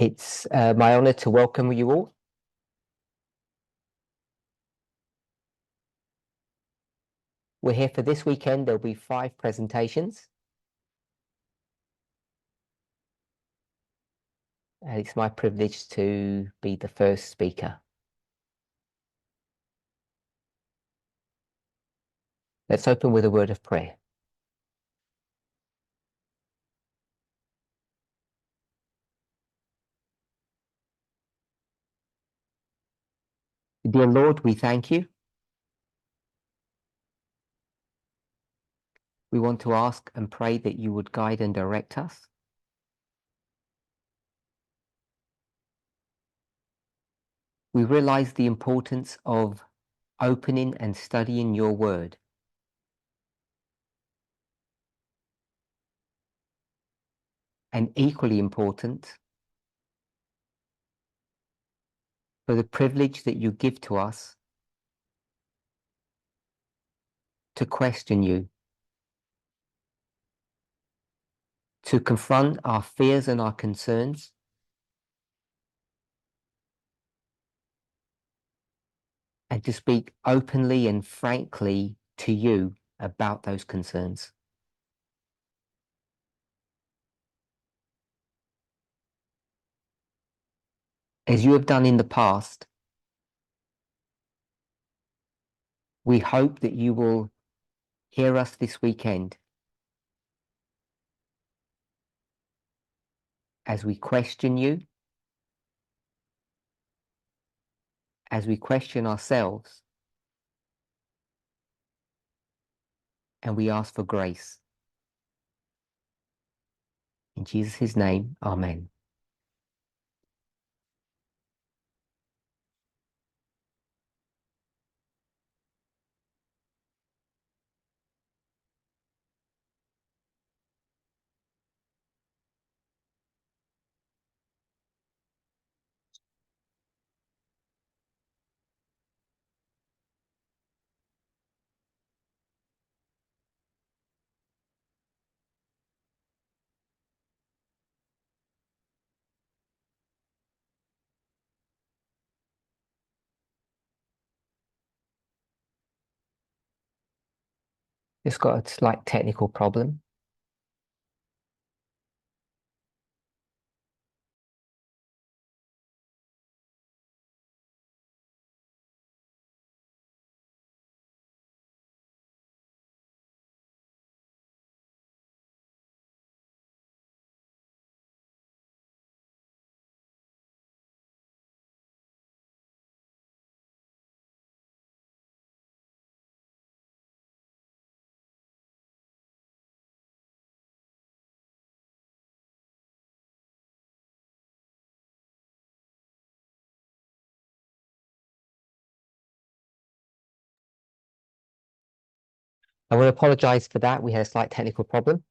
It's my honor to welcome you all. We're here for this weekend. There'll be 5 presentations. And it's my privilege to be the first speaker. Let's open with a word of prayer. Dear Lord, we thank you. We want to ask and pray that you would guide and direct us. We realize the importance of opening and studying your word. And equally important, for the privilege that you give to us to question you, to confront our fears and our concerns, and to speak openly and frankly to you about those concerns. As you have done in the past, we hope that you will hear us this weekend as we question you, as we question ourselves, and we ask for grace. In Jesus' name, amen. Just got a slight technical problem. I want to apologize for that. We had a slight technical problem.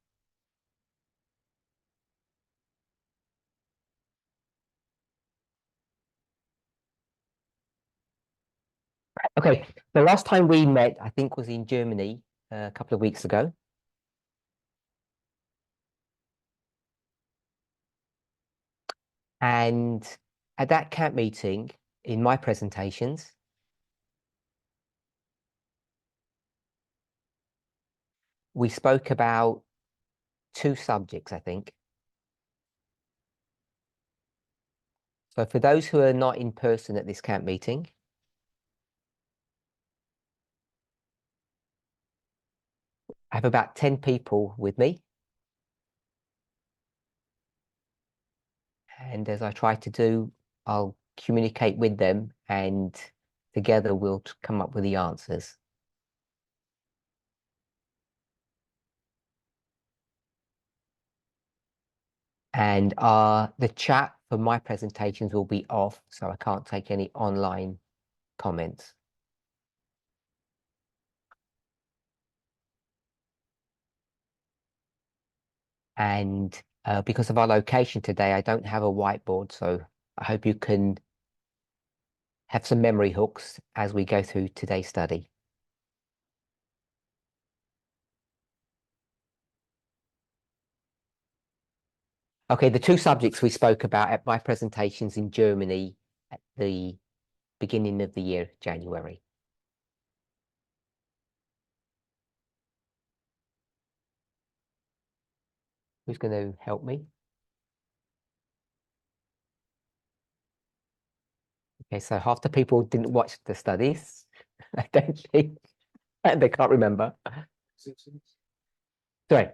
Okay, the last time we met, I think, was in Germany a couple of weeks ago. And at that camp meeting, in my presentations, we spoke about 2 subjects, I think. So for those who are not in person at this camp meeting, I have about 10 people with me. And as I try to do, I'll communicate with them and together we'll come up with the answers. And the chat for my presentations will be off, so I can't take any online comments. And because of our location today, I don't have a whiteboard, so I hope you can have some memory hooks as we go through today's study. Okay, the two subjects we spoke about at my presentations in Germany at the beginning of the year, January. Who's going to help me? Okay, so half the people didn't watch the studies. I don't think, and they can't remember. Sorry.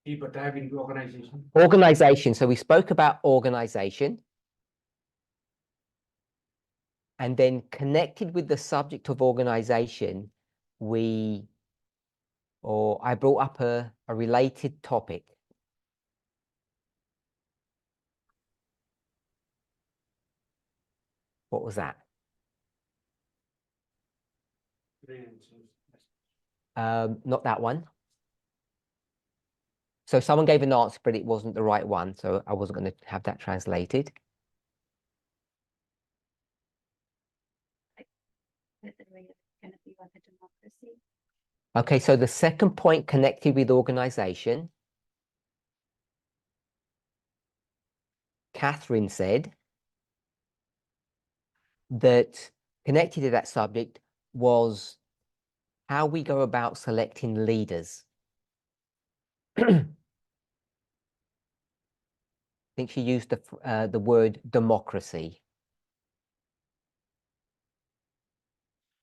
Deeper dive into organization. Organization. So we spoke about organization. And then connected with the subject of organization, I brought up a related topic. What was that? Not that one. So someone gave an answer, but it wasn't the right one. So I wasn't going to have that translated. Okay, so the second point connected with organization, Catherine said that connected to that subject was how we go about selecting leaders. I think she used the word democracy.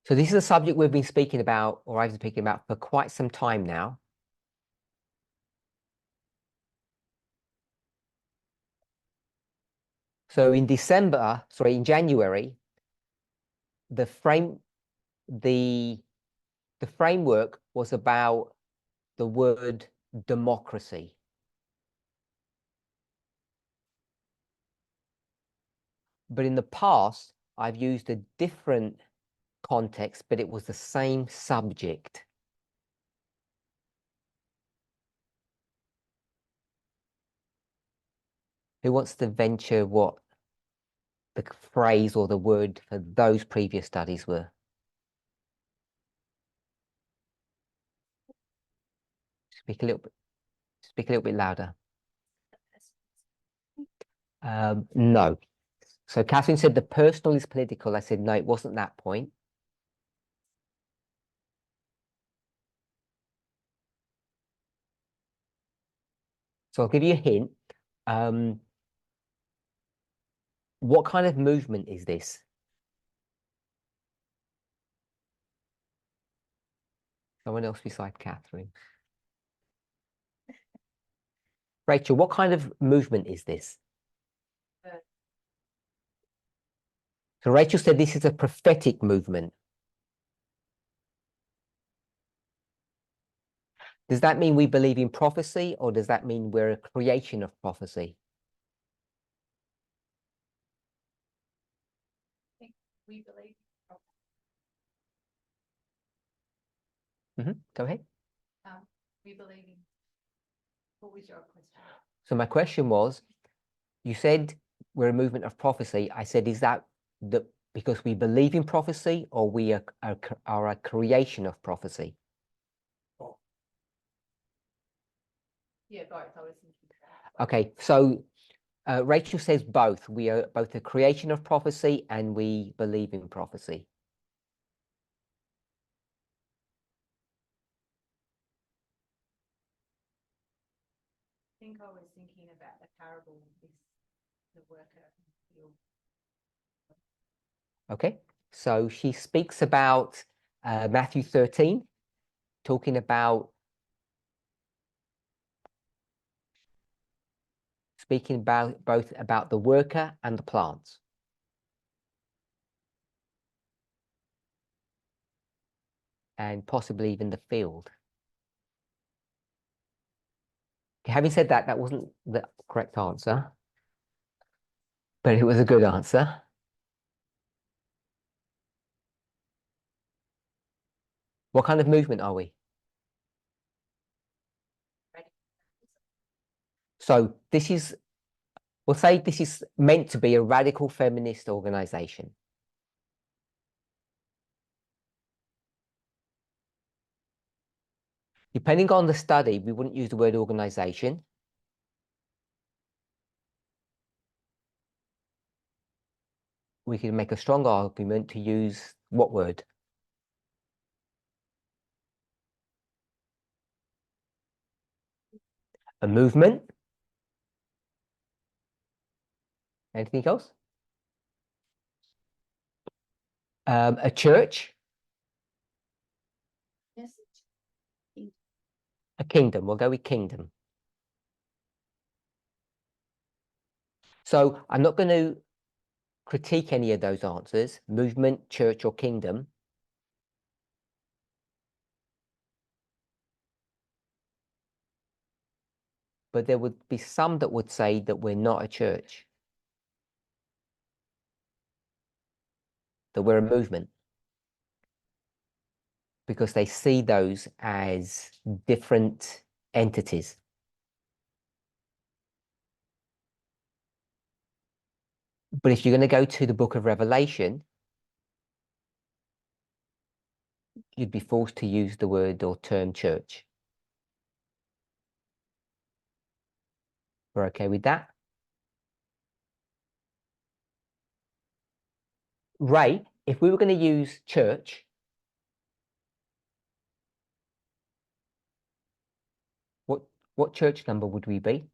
So this is a subject we've been speaking about, or I've been speaking about for quite some time now. So in January, the framework was about the word democracy. But in the past, I've used a different context, but it was the same subject. Who wants to venture what the phrase or the word for those previous studies were? Speak a little bit louder. No. So Catherine said the personal is political. I said, no, it wasn't that point. So I'll give you a hint. What kind of movement is this? Someone else beside Catherine. Rachel, what kind of movement is this? So Rachel said this is a prophetic movement. Does that mean we believe in prophecy, or does that mean we're a creation of prophecy? I think we believe. Go ahead. We believe in. What was your question? So my question was, you said we're a movement of prophecy. I said, is that because we believe in prophecy, or we are a creation of prophecy? Yeah, both. I was thinking that. Okay, so Rachel says both. We are both a creation of prophecy and we believe in prophecy. I think I was thinking about the parable of the worker. Okay, so she speaks about Matthew 13, talking about both about the worker and the plants. And possibly even the field. Having said that, that wasn't the correct answer, but it was a good answer. What kind of movement are we? So we'll say this is meant to be a radical feminist organization. Depending on the study, we wouldn't use the word organization. we can make a strong argument to use what word? A movement. Anything else? A church. Yes. A kingdom. We'll go with kingdom. So I'm not going to critique any of those answers, movement, church, or kingdom. But there would be some that would say that we're not a church, that we're a movement, because they see those as different entities. But if you're going to go to the book of Revelation, you'd be forced to use the word or term church. We're okay with that? Ray, if we were going to use church, what church number would we be?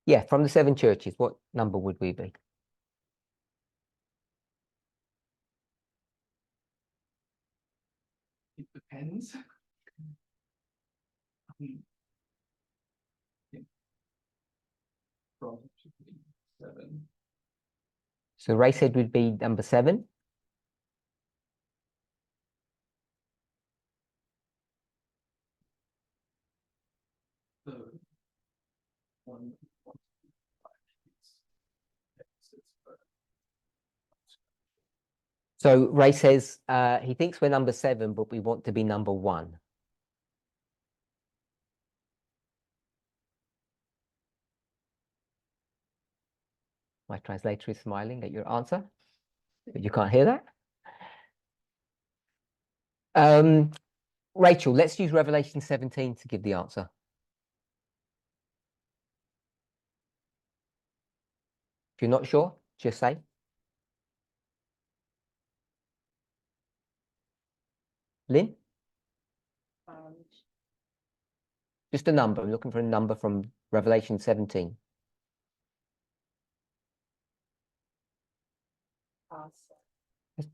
Yeah, from the 7 churches, what number would we be? It depends. Yeah. Probably 7. So Ray said we'd be number 7. The one, So Ray says he thinks we're number 7, but we want to be number 1. My translator is smiling at your answer, but you can't hear that. Rachel, let's use Revelation 17 to give the answer. If you're not sure, just say. Lynn? Just a number. I'm looking for a number from Revelation 17.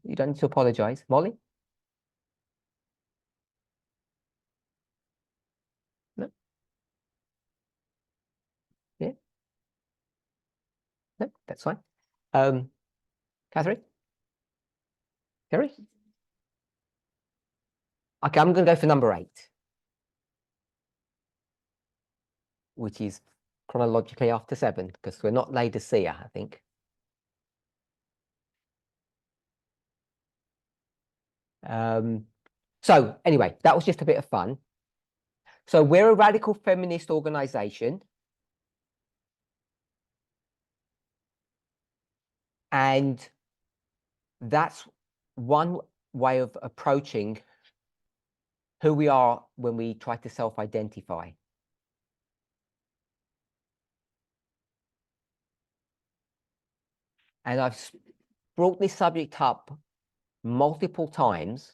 You don't need to apologize. Molly? No? Yeah? No, that's fine. Catherine? Terry? Okay, I'm going to go for number 8, which is chronologically after 7, because we're not Laodicea, I think. So anyway, that was just a bit of fun. So we're a radical feminist organization. And that's one way of approaching who we are when we try to self-identify. And I've brought this subject up multiple times.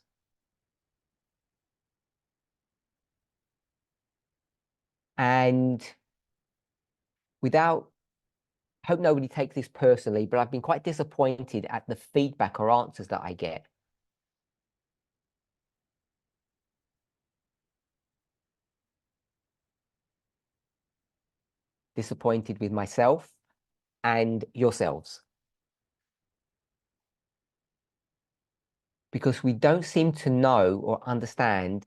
And hope nobody takes this personally, but I've been quite disappointed at the feedback or answers that I get. Disappointed with myself and yourselves. Because we don't seem to know or understand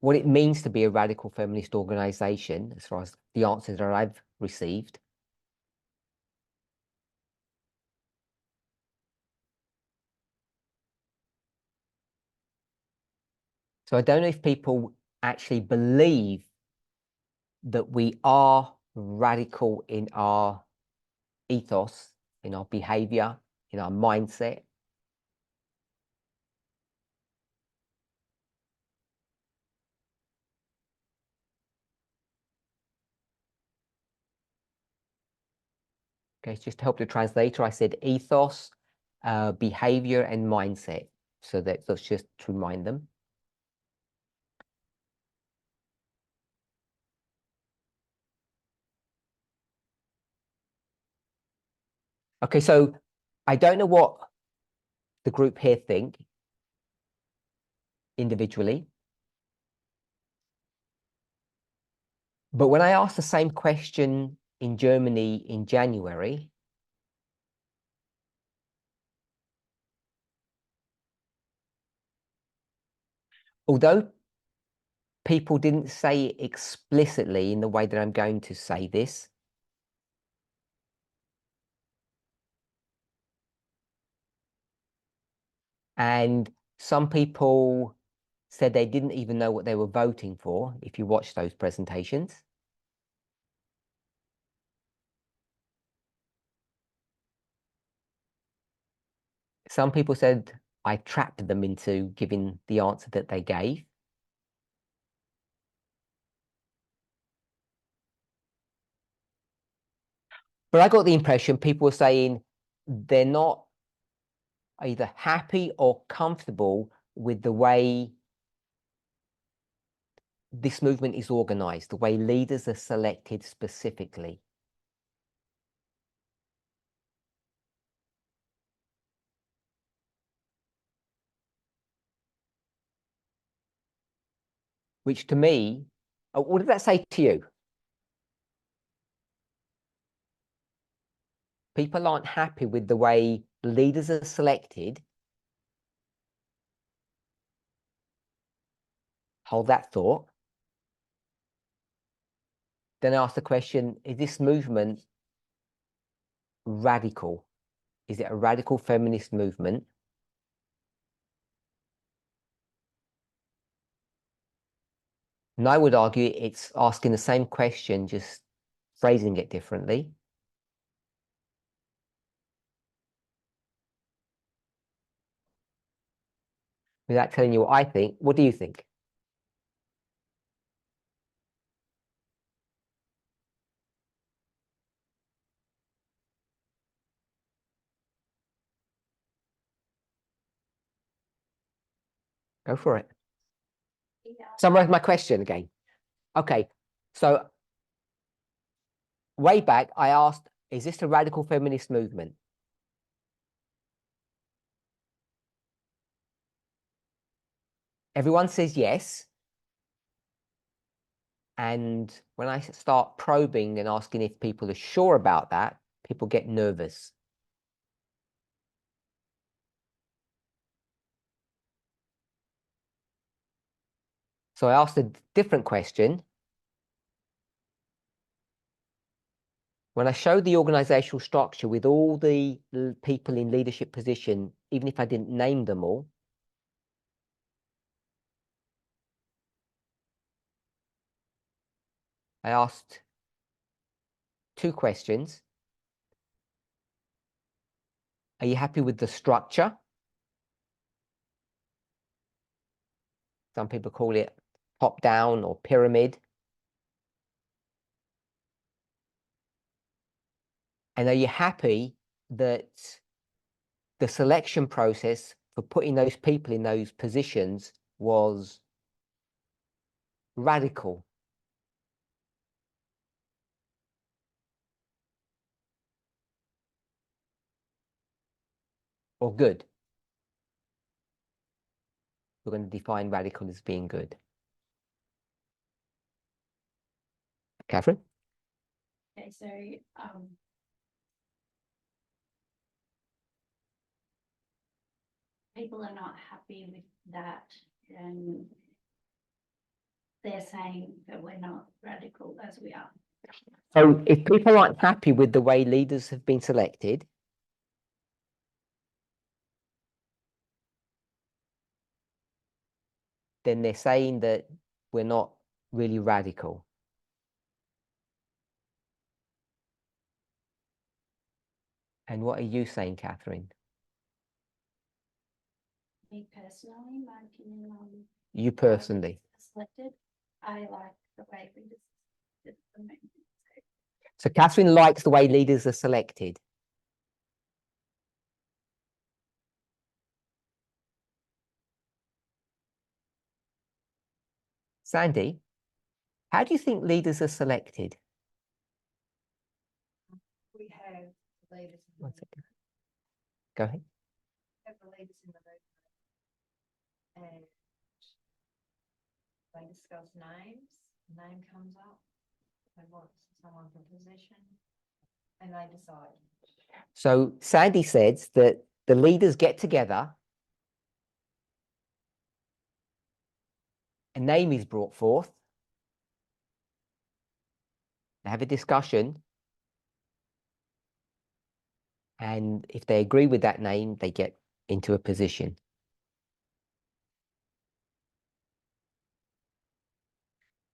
what it means to be a radical feminist organization, as far as the answers that I've received. So I don't know if people actually believe that we are radical in our ethos, in our behavior, in our mindset. Okay, just to help the translator, I said ethos, behavior, and mindset. So that's just to remind them. Okay, so I don't know what the group here think individually. But when I asked the same question in Germany in January, although people didn't say it explicitly in the way that I'm going to say this, and some people said they didn't even know what they were voting for, if you watch those presentations. Some people said I trapped them into giving the answer that they gave. But I got the impression people were saying they're not either happy or comfortable with the way this movement is organized, the way leaders are selected specifically. Which to me, what did that say to you? People aren't happy with the way leaders are selected. Hold that thought. Then I ask the question, is this movement radical? Is it a radical feminist movement? And I would argue it's asking the same question, just phrasing it differently. Without telling you what I think, what do you think? Go for it. Yeah. Summarize my question again. Okay, so way back, I asked, is this a radical feminist movement? Everyone says yes. And when I start probing and asking if people are sure about that, people get nervous. So I asked a different question. When I showed the organizational structure with all the people in leadership position, even if I didn't name them all, I asked two questions. Are you happy with the structure? Some people call it top down or pyramid. And are you happy that the selection process for putting those people in those positions was radical? Or good? We're going to define radical as being good. Catherine? Okay, so people are not happy with that, and they're saying that we're not radical as we are. So if people aren't happy with the way leaders have been selected, then they're saying that we're not really radical. And what are you saying, Catherine? Me personally, my opinion on You personally? selected, I like the way we just did the movement. So Catherine likes the way leaders are selected. Sandy, how do you think leaders are selected? We have the leaders in One the, second. Go ahead. have the leaders in the movement, and they discuss names, name comes up, they want someone for position, and they decide. So Sandy says that the leaders get together, a name is brought forth, they have a discussion, and if they agree with that name, they get into a position.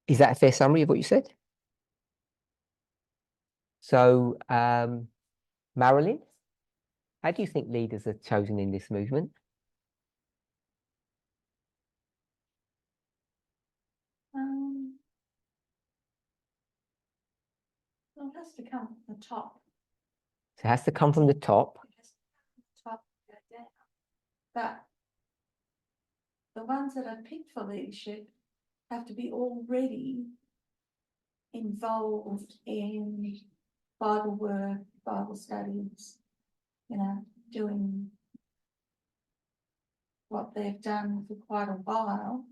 Is that a fair summary of what you said? So, Marilyn, how do you think leaders are chosen in this movement? Well, it has to come from the top. So it has to come from the top. It has to come from the top and go down. But the ones that are picked for leadership have to be already involved in Bible work, Bible studies, you know, doing what they've done for quite a while.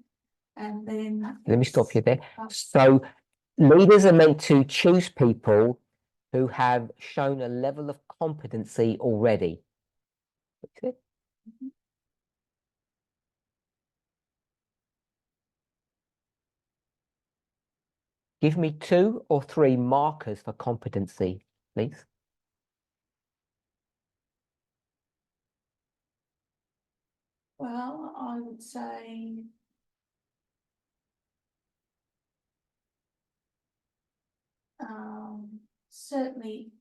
And then Let me stop you there. Oh. So leaders are meant to choose people who have shown a level of competency already. That's it. Mhm. Give me 2 or 3 markers for competency, please. Well, I would say certainly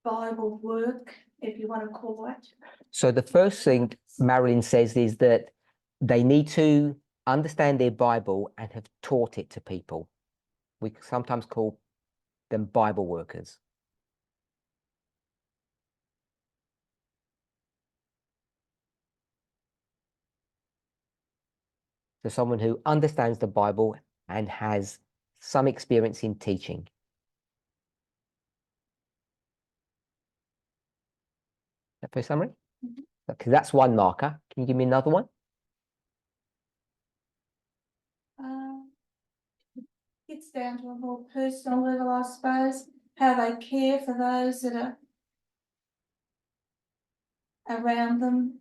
Bible work, if you want to call it. So the first thing Marilyn says is that they need to understand their Bible and have taught it to people. We sometimes call them Bible workers. So someone who understands the Bible and has some experience in teaching. That fair summary? Mhm. Okay, that's one marker. Can you give me another one? It's down to a more personal level, I suppose, how they care for those that are around them.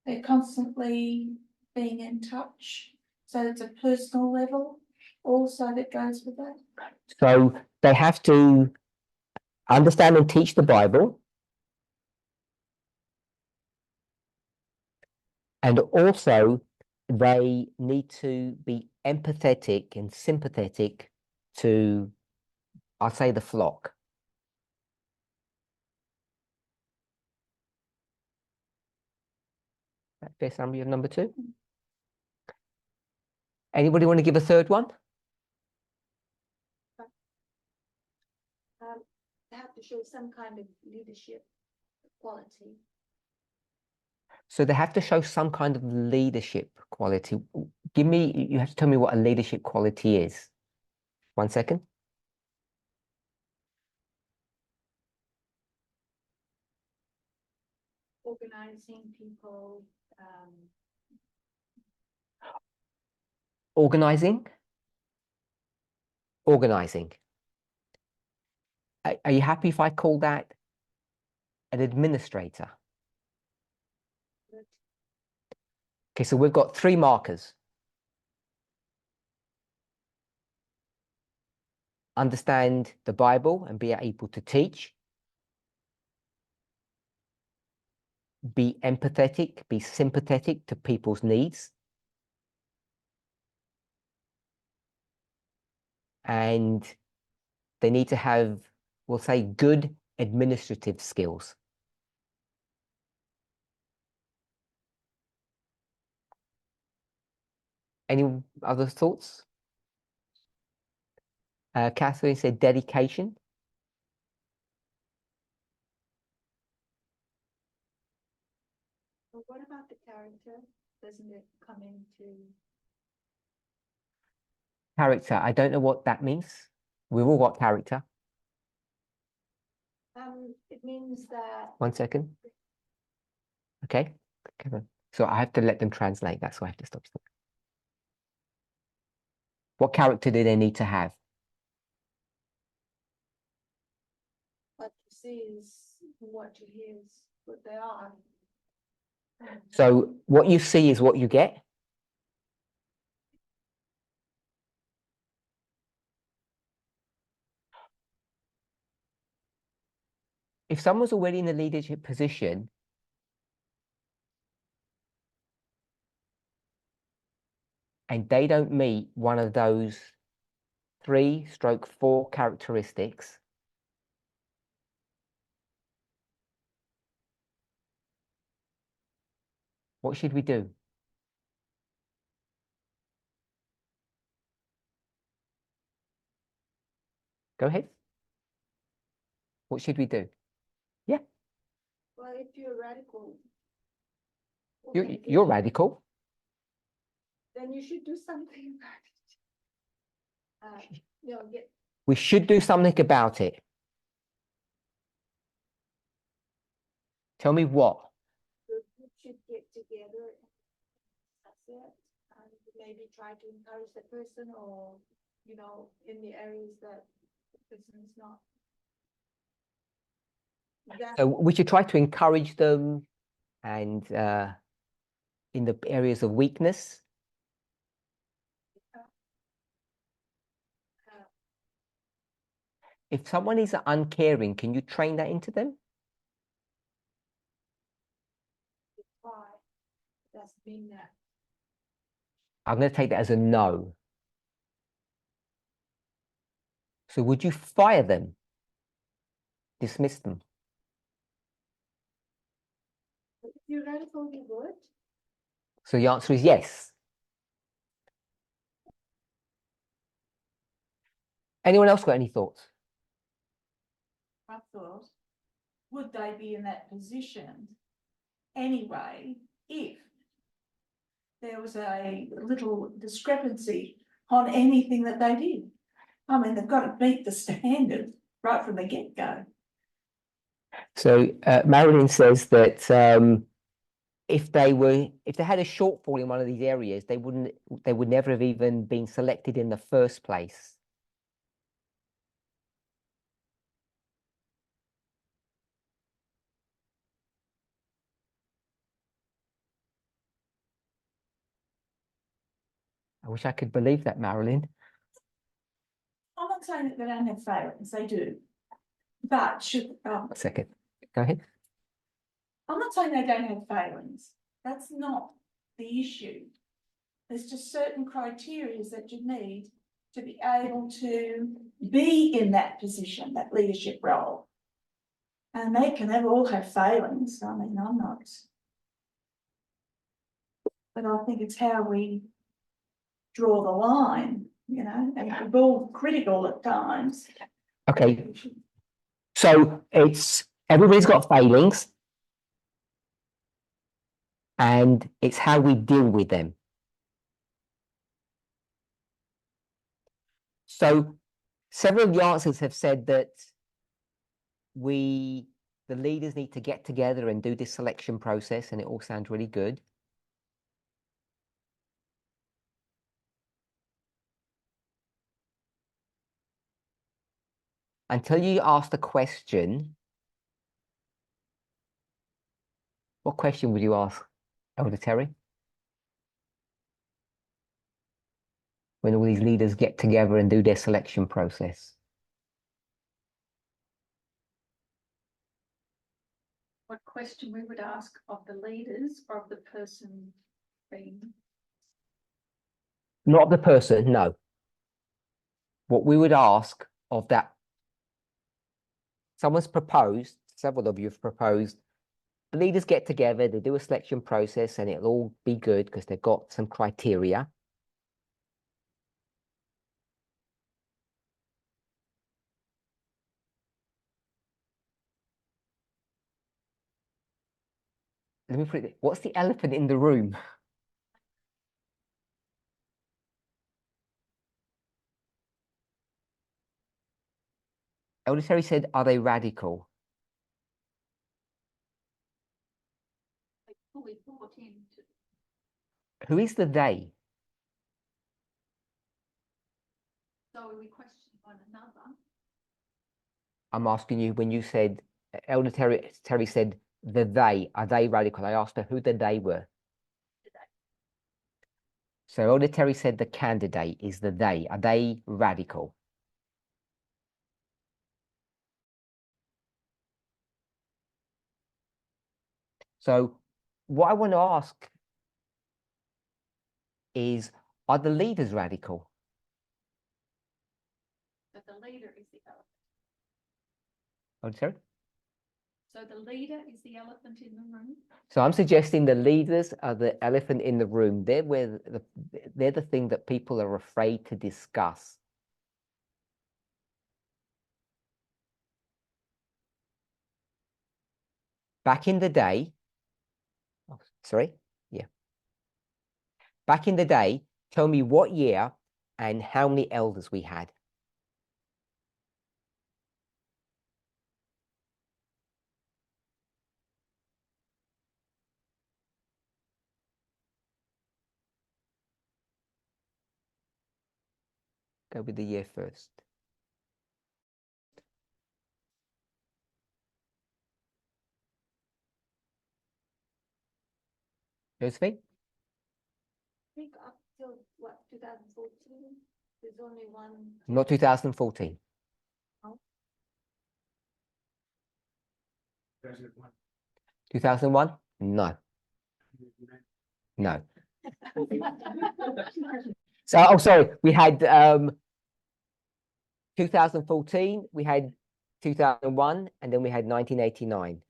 They're constantly being in touch. So it's a personal level also that goes with that. So they have to understand and teach the Bible. And also they need to be empathetic and sympathetic to, I'll say, the flock. That fair summary of number 2. Anybody want to give a third one? They have to show some kind of leadership quality. So they have to show some kind of leadership quality. Give me, you have to tell me what a leadership quality is. 1 second. Organizing people, Organizing. Organizing. Are you happy if I call that an administrator? Good. Okay, so we've got 3 markers. Understand the Bible and be able to teach. Be empathetic, be sympathetic to people's needs. And they need to have, we'll say, good administrative skills. Any other thoughts? Catherine said dedication. character? Doesn't it come into? Character, I don't know what that means. We've all got character. It means that. 1 second. Okay. Come on. So I have to let them translate. That's why I have to stop. What character do they need to have? What you see is what you hear is what they are. So what you see is what you get. If someone's already in a leadership position, and they don't meet one of those 3/4 characteristics, what should we do? Go ahead. What should we do? Yeah, Well, if you're radical. you're radical. Then you should do something about it. We should do something about it. Tell me what. The group should get together and discuss it, and maybe try to encourage the person, or, in the areas that the person is not. So we should try to encourage them, and in the areas of weakness. If someone is uncaring, can you train that into them? Why? That's being that. I'm going to take that as a no. So would you fire them? Dismiss them? If you're radical, you would. So the answer is yes. Anyone else got any thoughts? I thought, would they be in that position anyway if there was a little discrepancy on anything that they did? I mean, they've got to meet the standard right from the get-go. So Marilyn says that if they had a shortfall in one of these areas, they would never have even been selected in the first place. I wish I could believe that, Marilyn. I'm not saying that they don't have failings, they do. But A second. Go ahead. I'm not saying they don't have failings. That's not the issue. There's just certain criteria that you need to be able to be in that position, that leadership role. And they can all have failings. I mean, I'm not. But I think it's how we draw the line, and we're all critical at times. Okay. So everybody's got failings, and it's how we deal with them. So several of the answers have said that the leaders need to get together and do this selection process, and it all sounds really good. Until you ask the question, what question would you ask, Elder Terry? When all these leaders get together and do their selection process? What question we would ask of the leaders or of the person being? Not of the person, no. What we would ask of that, someone's proposed, several of you have proposed, the leaders get together, they do a selection process, and it'll all be good because they've got some criteria. let me put it, what's the elephant in the room? Elder Terry said, are they radical? They fully bought into. Who is the they? So we question one another. I'm asking you when you said, Elder Terry said, the they, are they radical? I asked her who the they were. So Elder Terry said the candidate is the they. Are they radical? So what I want to ask is, are the leaders radical? But the leader is the elephant. Elder Terry? So the leader is the elephant in the room. So I'm suggesting the leaders are the elephant in the room. They're the thing that people are afraid to discuss. Back in the day, oh, sorry, yeah. Back in the day, tell me what year and how many elders we had. Go with the year first. Josephine? I think up till what, 2014, there's only one. Not 2014. 2001? No. No. So, oh, sorry, we had 2014, we had 2001, and then we had 1989.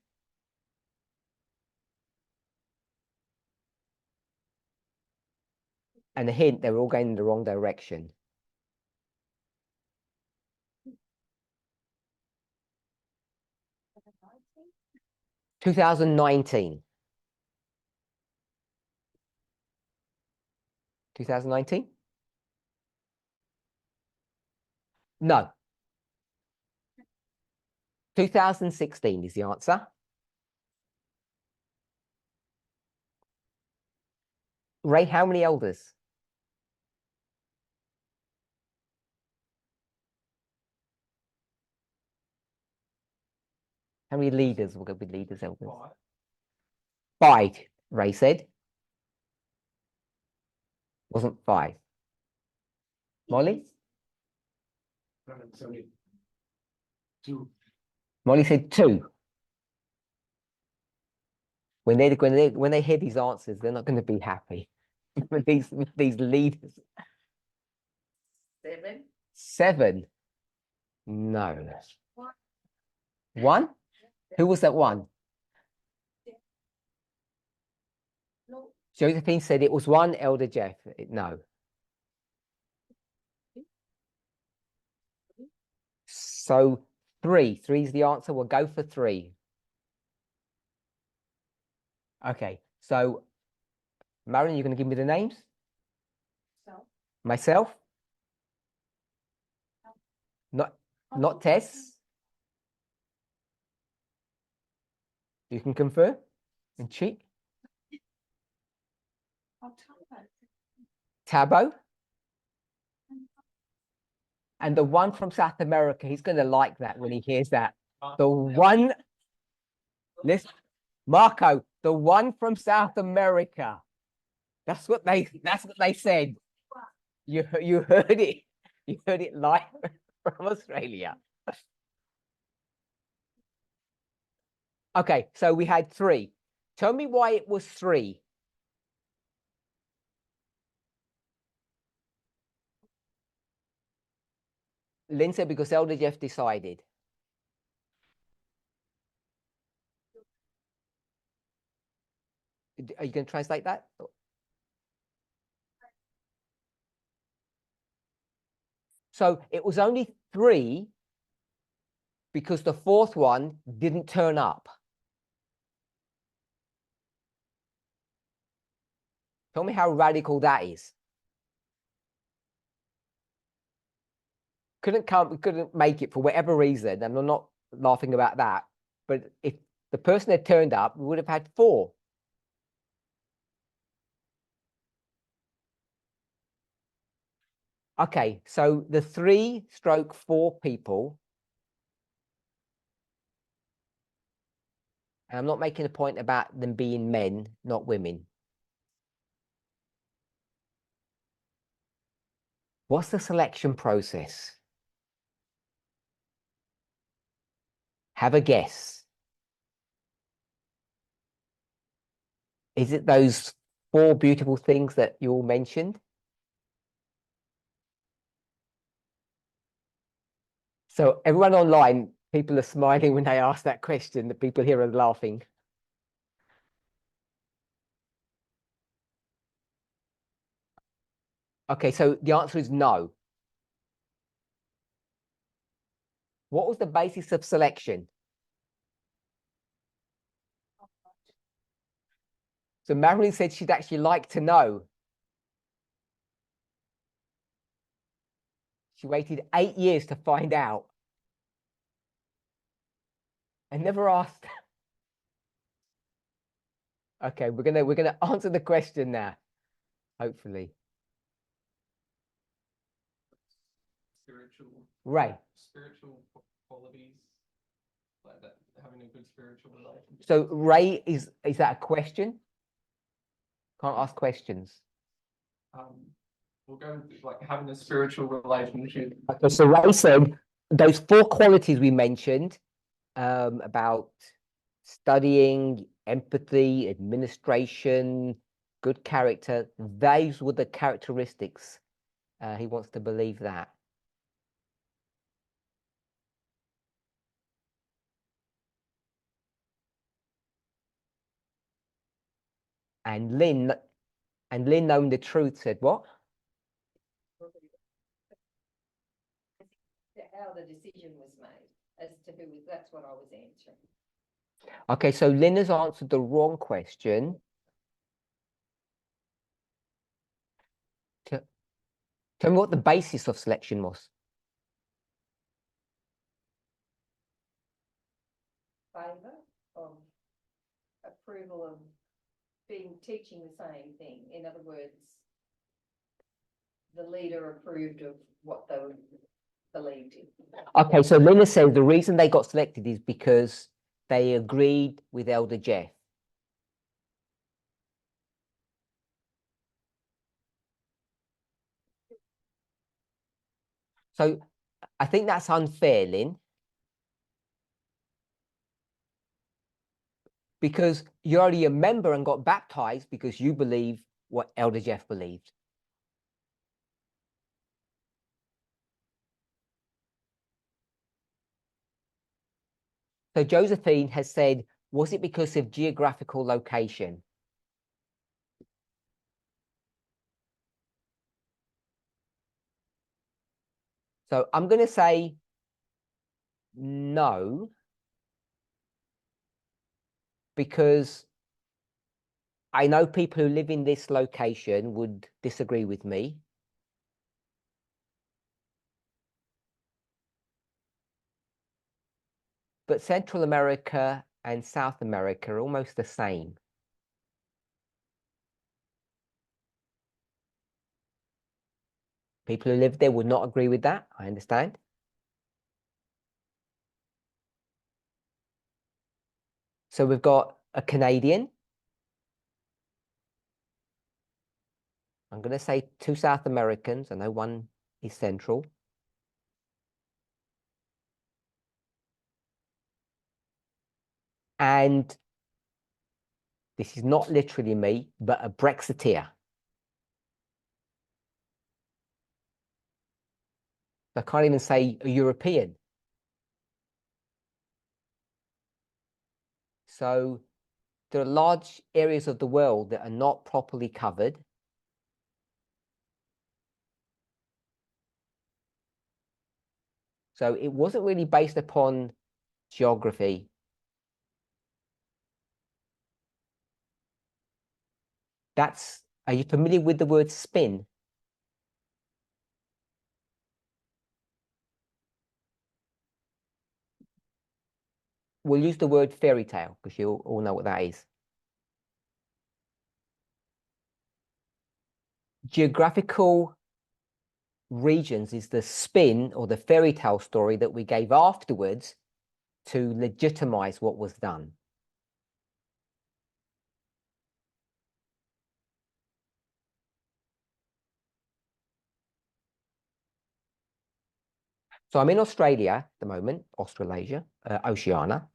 And a hint, they were all going in the wrong direction. '19. 2019. 2019? No. 2016 is the answer. Ray, how many elders? How many leaders? We'll go with leaders, elders. 5, Ray said. Wasn't 5. Molly? Sorry. 2. Molly said 2. When they hear these answers, they're not going to be happy with these leaders. 7. 7. No. 1? Who was that one? No. Josephine said it was 1, Elder Jeff. No. So 3. 3 is the answer. We'll go for 3. Okay. So, Marilyn, you're going to give me the names? So. Myself? Not Tess? You can confirm and cheat. Tabo? And the one from South America, he's going to like that when he hears that. The one, listen, Marco, the one from South America. That's what they said. You heard it. You heard it live from Australia. Okay, so we had 3. Tell me why it was 3. Lynn said because Elder Jeff decided. Are you going to translate that? So it was only 3 because the 4th one didn't turn up. Tell me how radical that is. Couldn't make it for whatever reason, and I'm not laughing about that. But if the person had turned up, we would have had 4. Okay, so the 3/4 people, and I'm not making a point about them being men, not women. What's the selection process? Have a guess. Is it those 4 beautiful things that you all mentioned? So everyone online, people are smiling when they ask that question. The people here are laughing. Okay, so the answer is no. What was the basis of selection? So Marilyn said she'd actually like to know. She waited 8 years to find out. And never asked. Okay, we're gonna answer the question now, hopefully. Ray. Spiritual qualities, like that, having a good spiritual relationship. So Ray, is that a question? Can't ask questions. We'll go with like having a spiritual relationship. Okay, so Ray said those 4 qualities we mentioned about studying, empathy, administration, good character, those were the characteristics. He wants to believe that. And Lynn, knowing the truth, said what? How the decision was made as to who was, that's what I was answering. Okay, so Lynn has answered the wrong question. Tell me what the basis of selection was. Favour of approval of being teaching the same thing. In other words, the leader approved of what they believed in. Okay, so Lynn said the reason they got selected is because they agreed with Elder Jeff. So I think that's unfair, Lynn. Because you're already a member and got baptized because you believe what Elder Jeff believed. So Josephine has said, was it because of geographical location? So I'm going to say no, because I know people who live in this location would disagree with me. But Central America and South America are almost the same. People who live there would not agree with that, I understand. So we've got a Canadian. I'm going to say 2 South Americans. I know one is Central. And this is not literally me, but a Brexiteer. I can't even say a European. So there are large areas of the world that are not properly covered. So it wasn't really based upon geography. That's Are you familiar with the word spin? We'll use the word fairy tale because you all know what that is. Geographical regions is the spin or the fairy tale story that we gave afterwards to legitimize what was done. So I'm in Australia at the moment, Australasia, Oceania.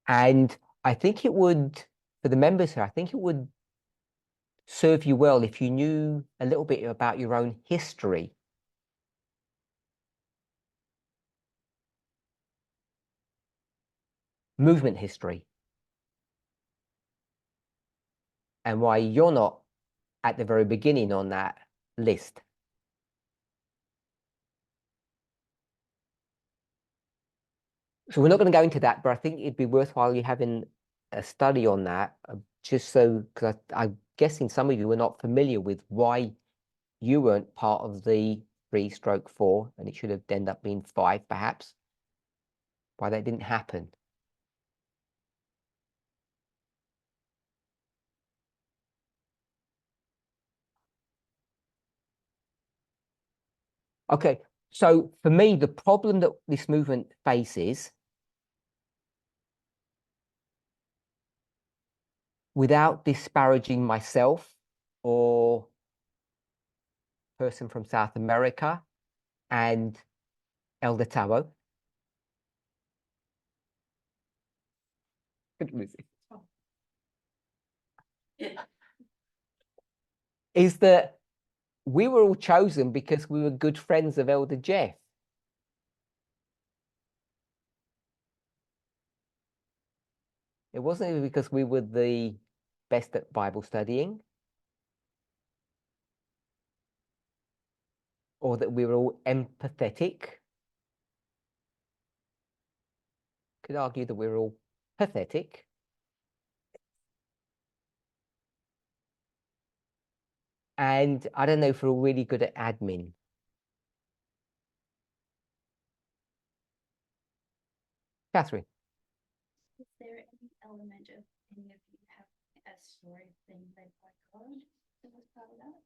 And I think it would, for the members here, I think it would serve you well if you knew a little bit about your own history. Movement history. And why you're not at the very beginning on that list. So we're not going to go into that, but I think it'd be worthwhile you having a study on that, just so, because I'm guessing some of you are not familiar with why you weren't part of the 3/4, and it should have ended up being 5, perhaps, why that didn't happen. Okay, so for me, the problem that this movement faces, without disparaging myself or person from South America and Elder Taro, is that we were all chosen because we were good friends of Elder Jeff. It wasn't because we were the best at Bible studying or that we were all empathetic. Could argue that we were all pathetic. And I don't know if we're really good at admin. Catherine. Is there any element of any of you have a story of being led by God that was part of that?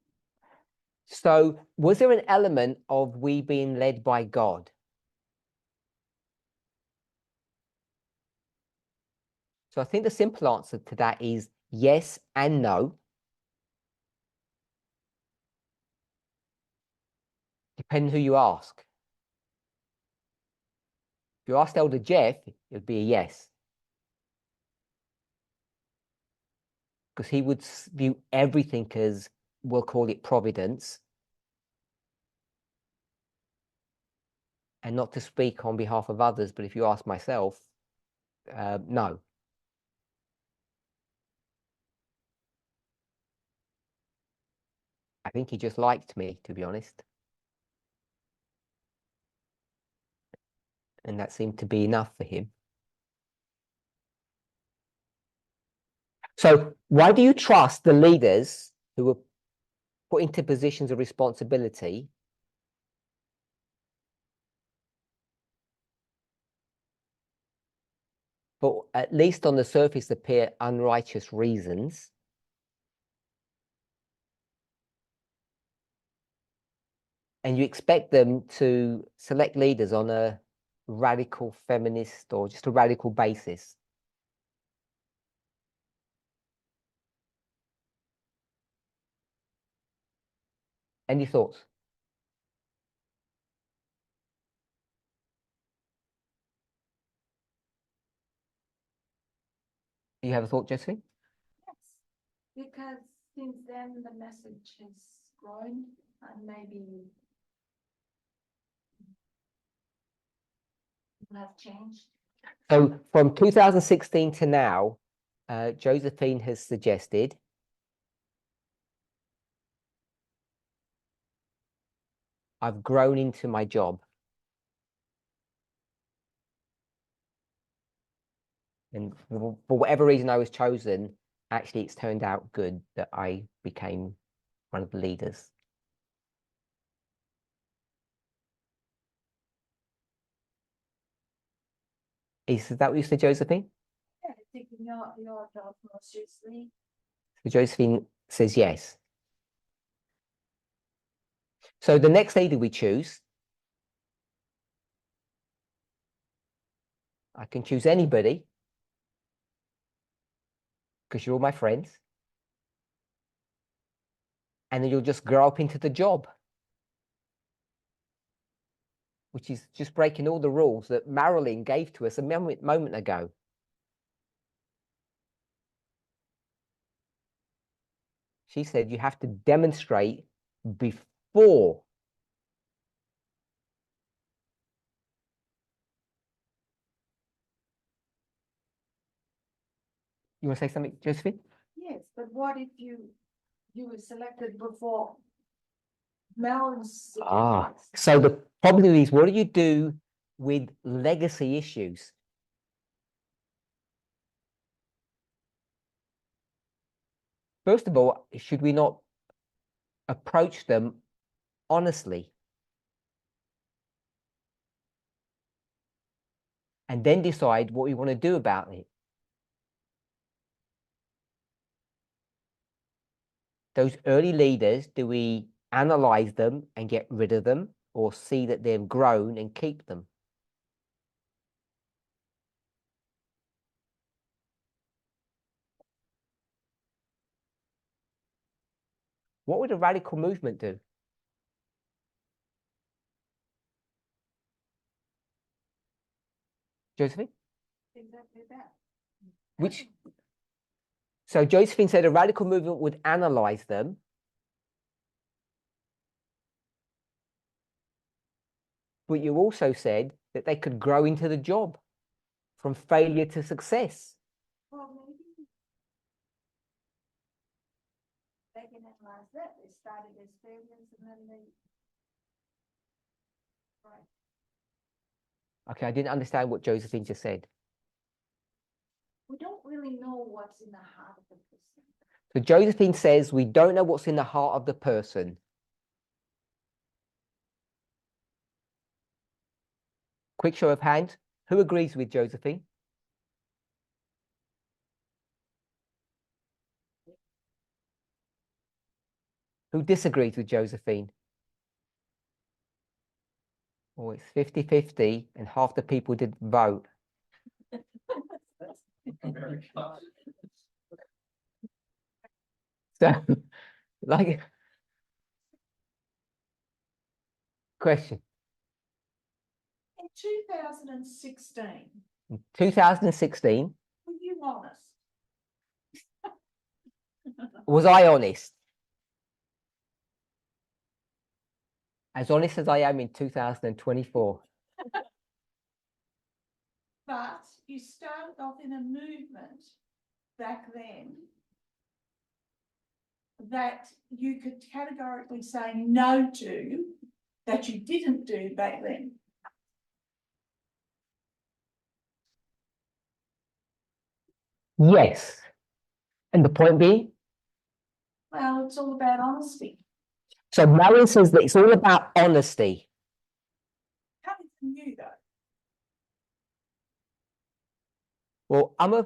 So was there an element of we being led by God? So I think the simple answer to that is yes and no. Depending who you ask. If you asked Elder Jeff, it would be a yes. Because he would view everything as, we'll call it providence. And not to speak on behalf of others, but if you ask myself, no. I think he just liked me, to be honest. And that seemed to be enough for him. So why do you trust the leaders who were put into positions of responsibility but at least on the surface appear unrighteous reasons? And you expect them to select leaders on a radical feminist or just a radical basis? Any thoughts? Do you have a thought, Josephine? Yes, because since then the message has grown and maybe will have changed. So from 2016 to now, Josephine has suggested I've grown into my job. And for whatever reason I was chosen, actually it's turned out good that I became one of the leaders. Is that what you said, Josephine? Yeah, taking your job more seriously. So Josephine says yes. So the next leader we choose, I can choose anybody because you're all my friends. And then you'll just grow up into the job, which is just breaking all the rules that Marilyn gave to us a moment ago. She said you have to demonstrate before. You want to say something, Josephine? Yes, but what if you were selected before Mel's? So the problem is, what do you do with legacy issues? First of all, should we not approach them honestly? And then decide what we want to do about it. Those early leaders, do we analyze them and get rid of them, or see that they've grown and keep them? What would a radical movement do? Josephine? Exactly that. Which, so Josephine said a radical movement would analyze them. But you also said that they could grow into the job from failure to success. Well, maybe they can analyze that. They started as failures and then they. Right. Okay, I didn't understand what Josephine just said. We don't really know what's in the heart of the person. So Josephine says we don't know what's in the heart of the person. Quick show of hands. Who agrees with Josephine? Who disagrees with Josephine? Oh, it's 50-50 and half the people didn't vote. Very close. So, like, question. In 2016, In 2016, were you honest? was I honest? As honest as I am in 2024. But you started off in a movement back then that you could categorically say no to, that you didn't do back then. Yes. And the point being? Well, it's all about honesty. So Marion says that it's all about honesty. Coming from you, though. Well, I'm a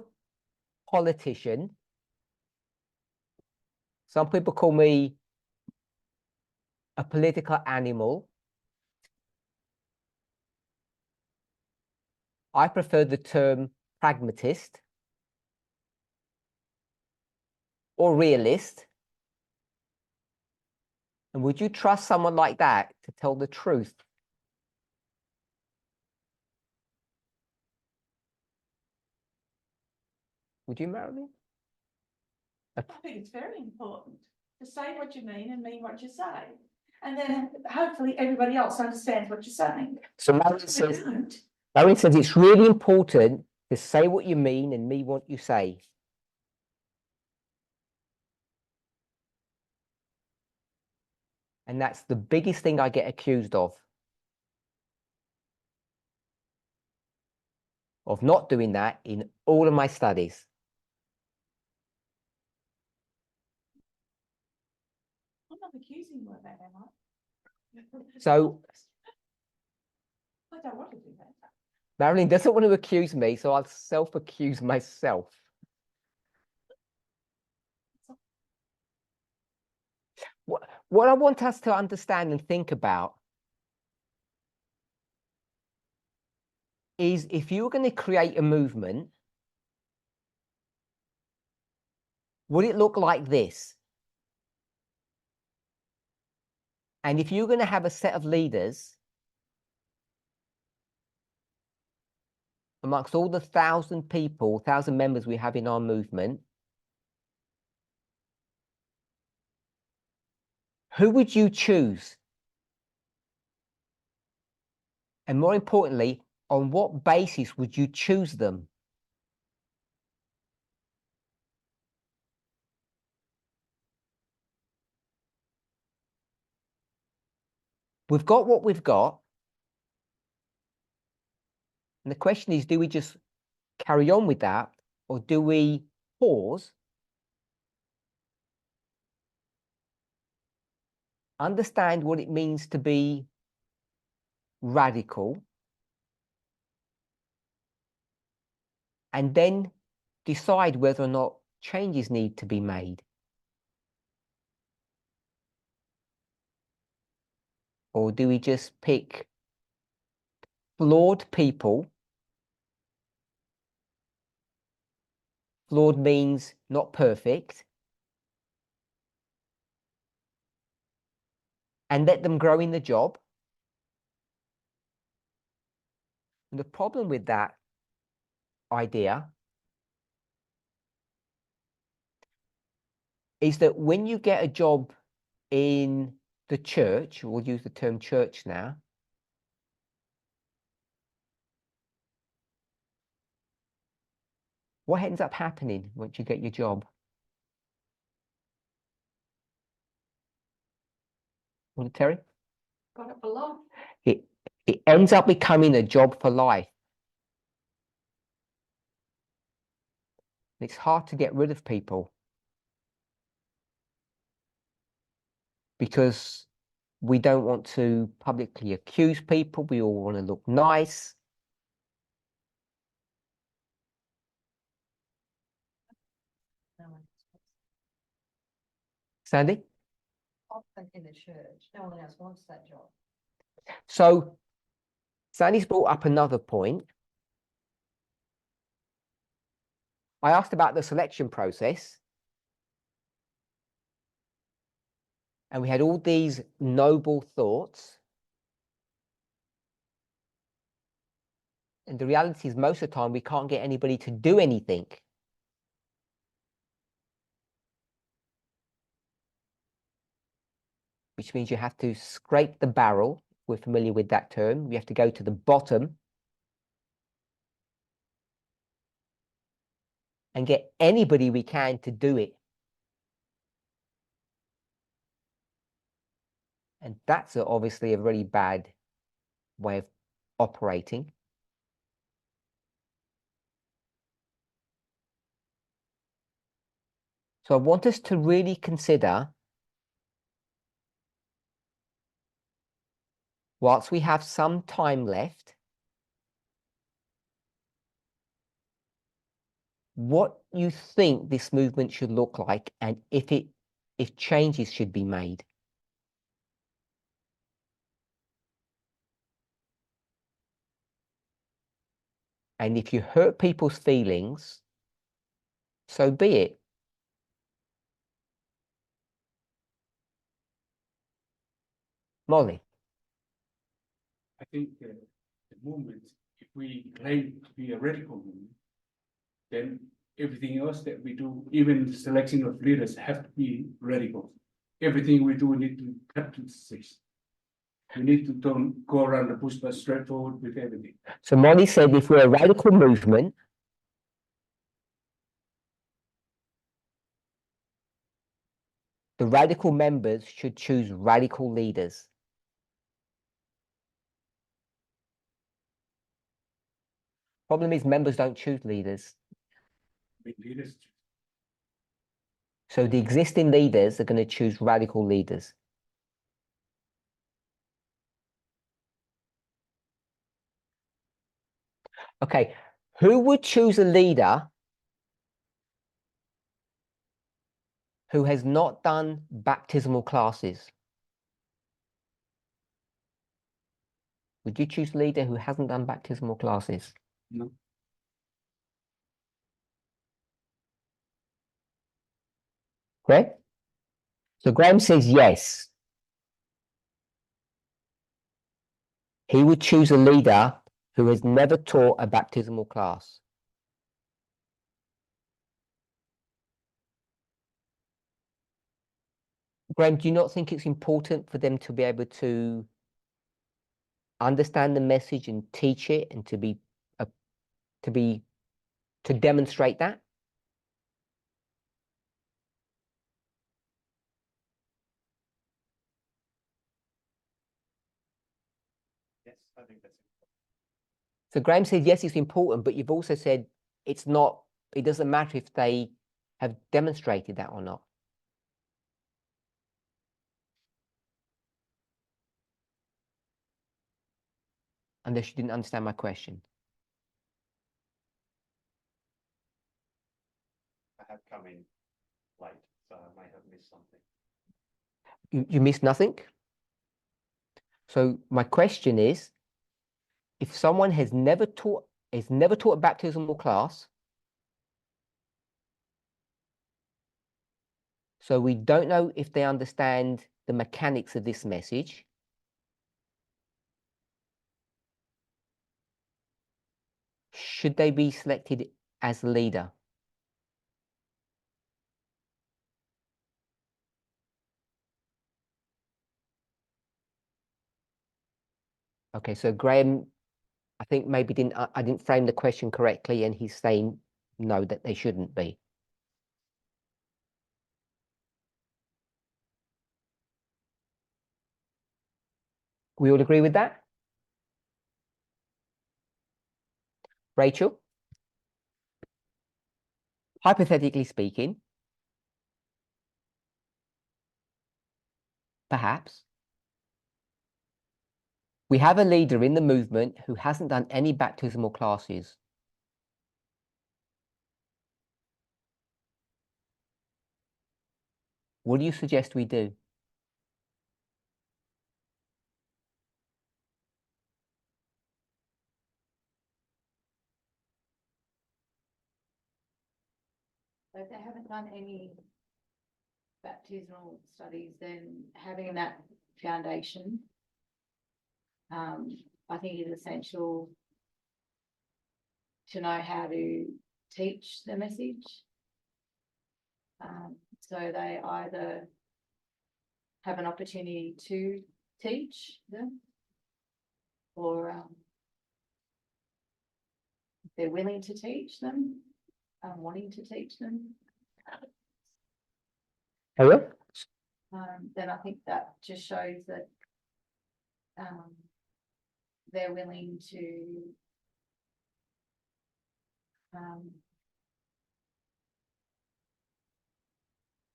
politician. Some people call me a political animal. I prefer the term pragmatist or realist. And would you trust someone like that to tell the truth? Would you marry me? I think it's very important to say what you mean and mean what you say. And then hopefully everybody else understands what you're saying. So Marion says it's really important to say what you mean and mean what you say. And that's the biggest thing I get accused of. of not doing that in all of my studies. I'm not accusing you of that, am I? So I don't want to do that. Marilyn doesn't want to accuse me, so I'll self-accuse myself. What I want us to understand and think about is if you were going to create a movement, would it look like this? And if you're going to have a set of leaders amongst all the 1,000 people, 1,000 members we have in our movement, who would you choose? And more importantly, on what basis would you choose them? We've got what we've got. And the question is, do we just carry on with that, or do we pause, understand what it means to be radical, and then decide whether or not changes need to be made? Or do we just pick flawed people? Flawed means not perfect. And let them grow in the job. And the problem with that idea is that when you get a job in the church, we'll use the term church now, what ends up happening once you get your job? Want to, Terry? Got it below. It ends up becoming a job for life. It's hard to get rid of people because we don't want to publicly accuse people. We all want to look nice. Sandy? Often in the church, no one else wants that job. So Sandy's brought up another point. I asked about the selection process. And we had all these noble thoughts. And the reality is most of the time we can't get anybody to do anything. Which means you have to scrape the barrel. We're familiar with that term. You have to go to the bottom and get anybody we can to do it. And that's obviously a very bad way of operating. So I want us to really consider, whilst we have some time left, what you think this movement should look like and if changes should be made. And if you hurt people's feelings, so be it. Molly. I think the movement, if we claim to be a radical movement, then everything else that we do, even the selection of leaders, have to be radical. Everything we do, we need to cut to the chase. We need to don't go around the bush, but straightforward with everything. So Molly said if we're a radical movement, the radical members should choose radical leaders. Problem is members don't choose leaders. With leaders. So the existing leaders are going to choose radical leaders. Okay, who would choose a leader who has not done baptismal classes? Would you choose a leader who hasn't done baptismal classes? No. Greg? So Graham says yes. He would choose a leader who has never taught a baptismal class. Graham, do you not think it's important for them to be able to understand the message and teach it and to demonstrate that? Yes, I think that's. So Graham said, yes, it's important, but you've also said it's not, it doesn't matter if they have demonstrated that or not. Unless you didn't understand my question. I have come in late, so I may have missed something. You missed nothing? So my question is, if someone has never taught a baptismal class, so we don't know if they understand the mechanics of this message, should they be selected as leader? Okay, so Graham, I think maybe I didn't frame the question correctly, and he's saying no, that they shouldn't be. We all agree with that? Rachel? Hypothetically speaking, perhaps, we have a leader in the movement who hasn't done any baptismal classes. What do you suggest we do? So if they haven't done any baptismal studies, then having that foundation, I think is essential to know how to teach the message. So they either have an opportunity to teach them, or if they're willing to teach them, wanting to teach them, Hello? then I think that just shows that they're willing to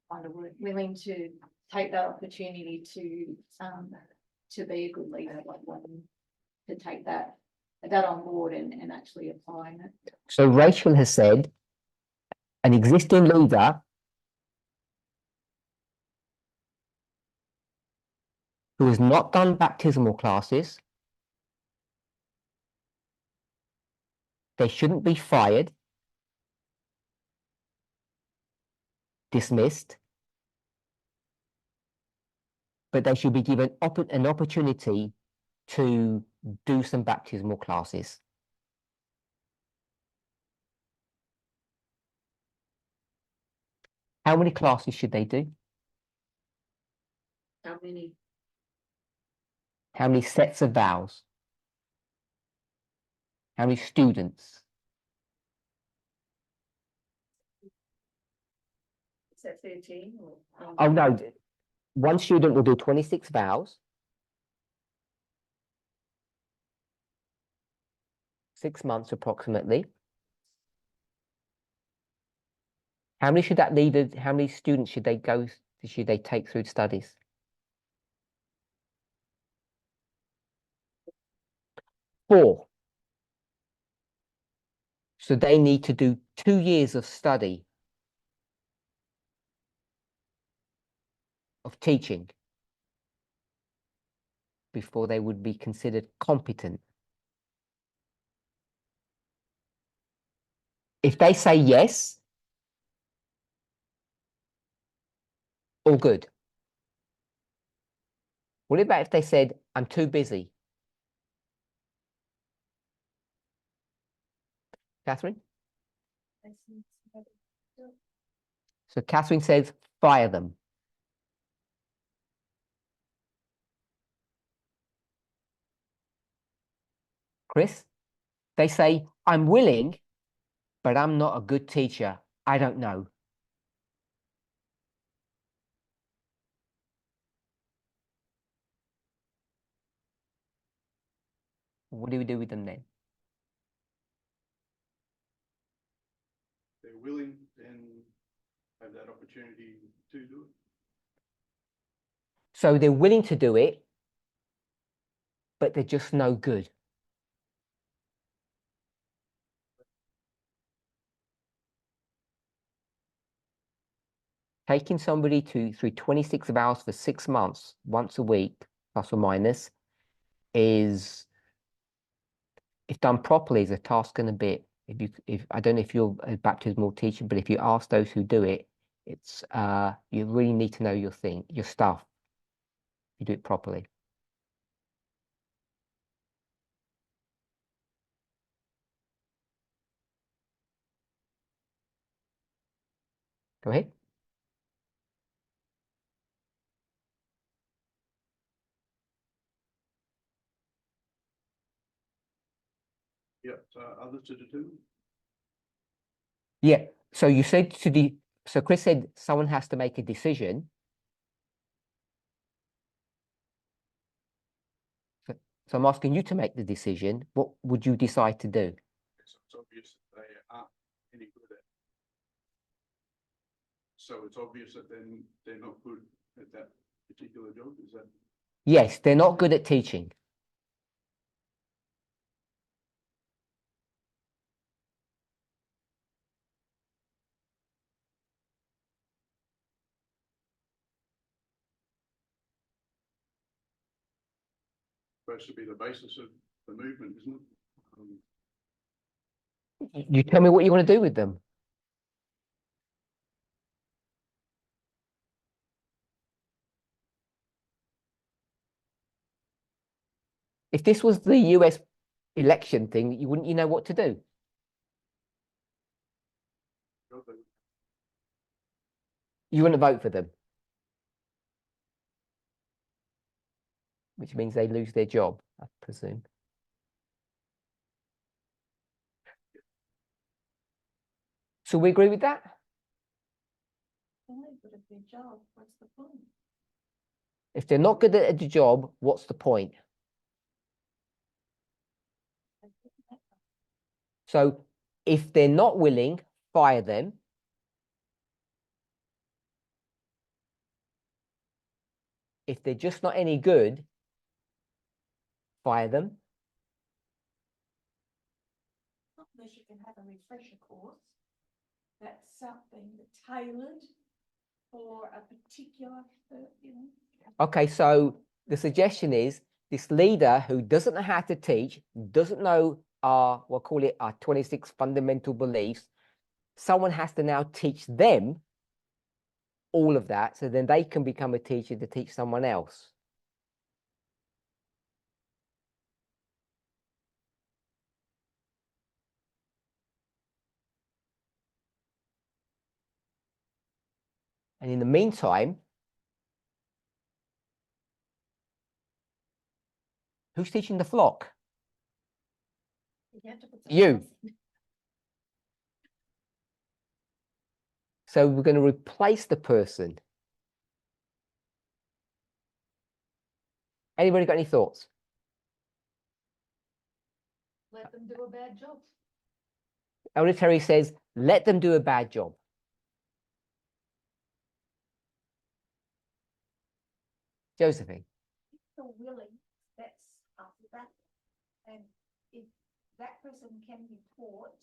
find a word, willing to take that opportunity to be a good leader, like wanting to take that on board and actually applying it. So Rachel has said an existing leader who has not done baptismal classes, they shouldn't be fired, dismissed, but they should be given an opportunity to do some baptismal classes. How many classes should they do? How many? How many sets of vows? How many students? Is that 13 or? Oh no, one student will do 26 vows. 6 months approximately. How many should that leader, how many students should they take through studies? 4. So they need to do 2 years of study of teaching before they would be considered competent. If they say yes, all good. What about if they said, I'm too busy? Catherine? So Catherine says, fire them. Chris? They say, I'm willing, but I'm not a good teacher. I don't know. What do we do with them then? They're willing and have that opportunity to do it. So they're willing to do it, but they're just no good. Taking somebody through 26 hours for 6 months, once a week, plus or minus, is, if done properly, is a task and a bit. If I don't know if you're a baptismal teacher, but if you ask those who do it, it's you really need to know your stuff. You do it properly. Go ahead. Yeah, so others to determine. Yeah. So you said so Chris said someone has to make a decision. So I'm asking you to make the decision. What would you decide to do? So it's obvious that they aren't any good at. So it's obvious that then they're not good at that particular job, is that? Yes, they're not good at teaching. Supposed to be the basis of the movement, isn't it? You tell me what you want to do with them. If this was the US election thing, you know what to do. You wouldn't vote for them, which means they lose their job, I presume. So we agree with that? If they're not good at the job, what's the point? So if they're not willing, fire them. If they're just not any good, fire them. Unless you can have a refresher course, that's something that's tailored for a particular, Okay, so the suggestion is this leader who doesn't know how to teach, doesn't know we'll call it our 26 fundamental beliefs, someone has to now teach them all of that, so then they can become a teacher to teach someone else. And in the meantime, who's teaching the flock? You. So we're going to replace the person. Anybody got any thoughts? Let them do a bad job. Elder Terry says, let them do a bad job. Josephine. If they're willing, that's after that. And if that person can be taught,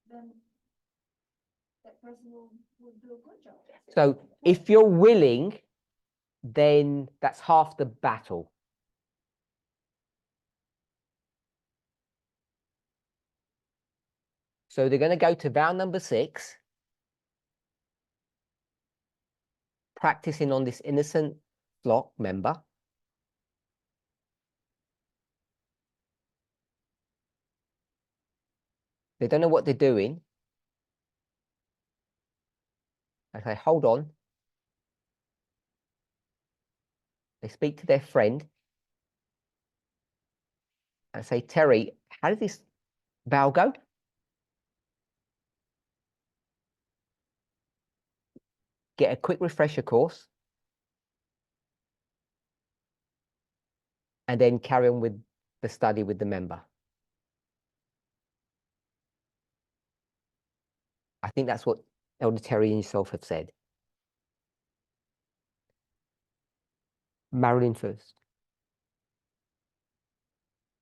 then that person will do a good job. So if you're willing, then that's half the battle. So they're going to go to vow number 6, practicing on this innocent flock member. They don't know what they're doing. I say, hold on. They speak to their friend and say, Terry, how did this vow go? Get a quick refresher course. And then carry on with the study with the member. I think that's what Elder Terry and yourself have said. Marilyn first.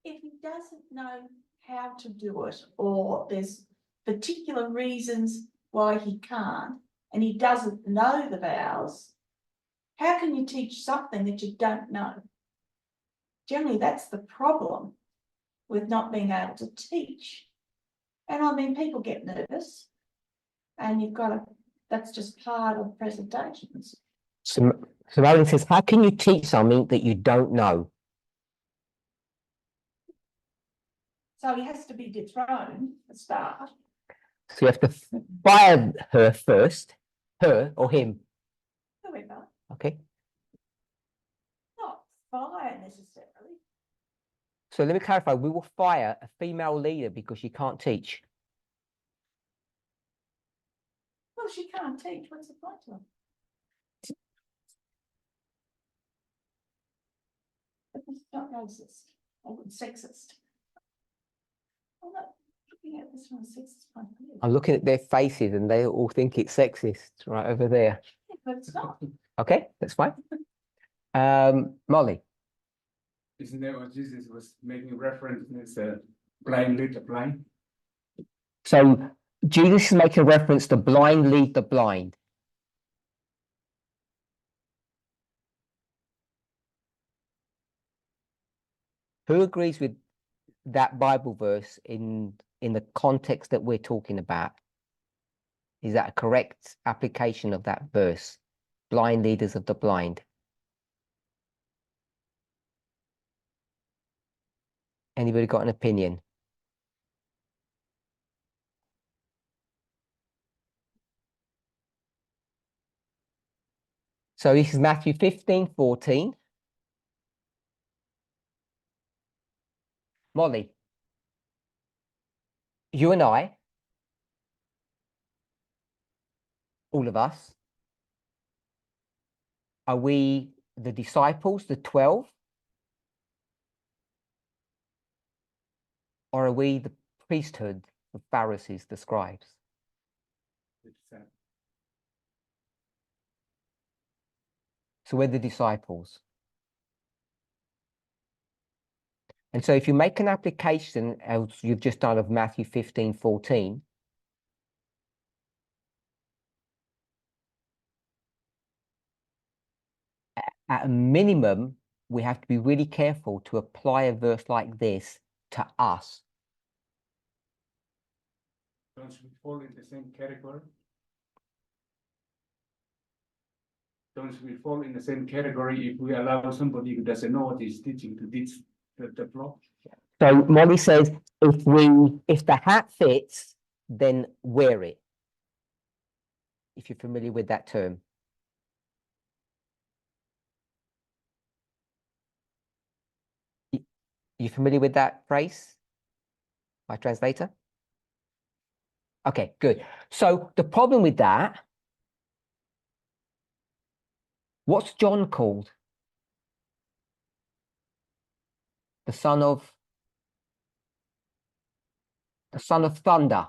If he doesn't know how to do it, or there's particular reasons why he can't, and he doesn't know the vows, how can you teach something that you don't know? Generally, that's the problem with not being able to teach. And I mean, people get nervous, and you've got to, that's just part of presentations. So Marilyn says, how can you teach something that you don't know? So he has to be dethroned to start. So you have to fire her first, her or him. However, Okay. not fire necessarily. So let me clarify. We will fire a female leader because she can't teach. Well, she can't teach. What's the point of it? It's not racist or sexist. I'm not looking at this from a sexist point of view. I'm looking at their faces and they all think it's sexist right over there. But it's not. Okay, that's fine. Molly. Isn't that what Jesus was making reference as a blind lead the blind? So Jesus is making reference to blind lead the blind. Who agrees with that Bible verse in the context that we're talking about? Is that a correct application of that verse? Blind leaders of the blind. Anybody got an opinion? So this is Matthew 15:14. Molly, you and I, all of us, are we the disciples, the 12? Or are we the priesthood, the Pharisees, the scribes? So we're the disciples. And so if you make an application, as you've just done, of Matthew 15:14, at a minimum, we have to be really careful to apply a verse like this to us. Don't we fall in the same category? Don't we fall in the same category if we allow somebody who doesn't know what he's teaching to teach the flock? So Molly says, if the hat fits, then wear it. If you're familiar with that term. You familiar with that phrase? My translator? Okay, good. So the problem with that, what's John called? The son of the son of thunder.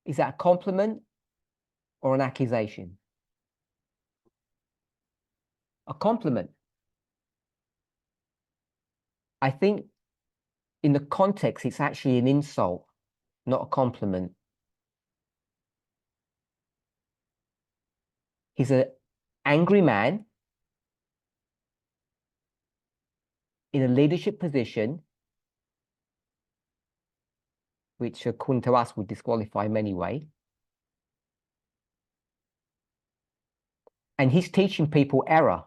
Is that a compliment or an accusation? A compliment. I think in the context, it's actually an insult, not a compliment. He's an angry man in a leadership position, which according to us would disqualify him anyway. And he's teaching people error.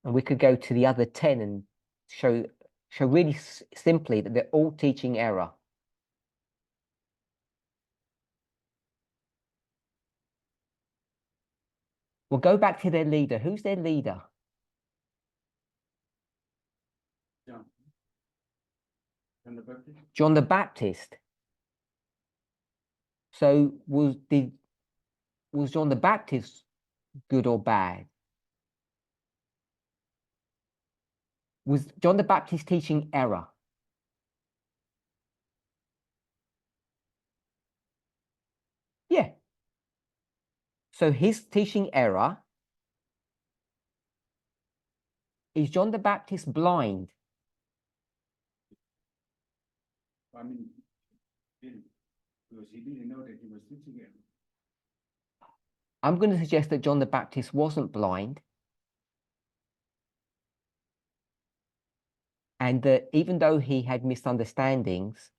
And we could go to the other 10 and show really simply that they're all teaching error. We'll go back to their leader. Who's their leader? John. John the Baptist. John the Baptist. So was John the Baptist good or bad? Was John the Baptist teaching error? Yeah. So his teaching error. Is John the Baptist blind? I mean, because he didn't know that he was teaching him. I'm going to suggest that John the Baptist wasn't blind. And that even though he had misunderstandings,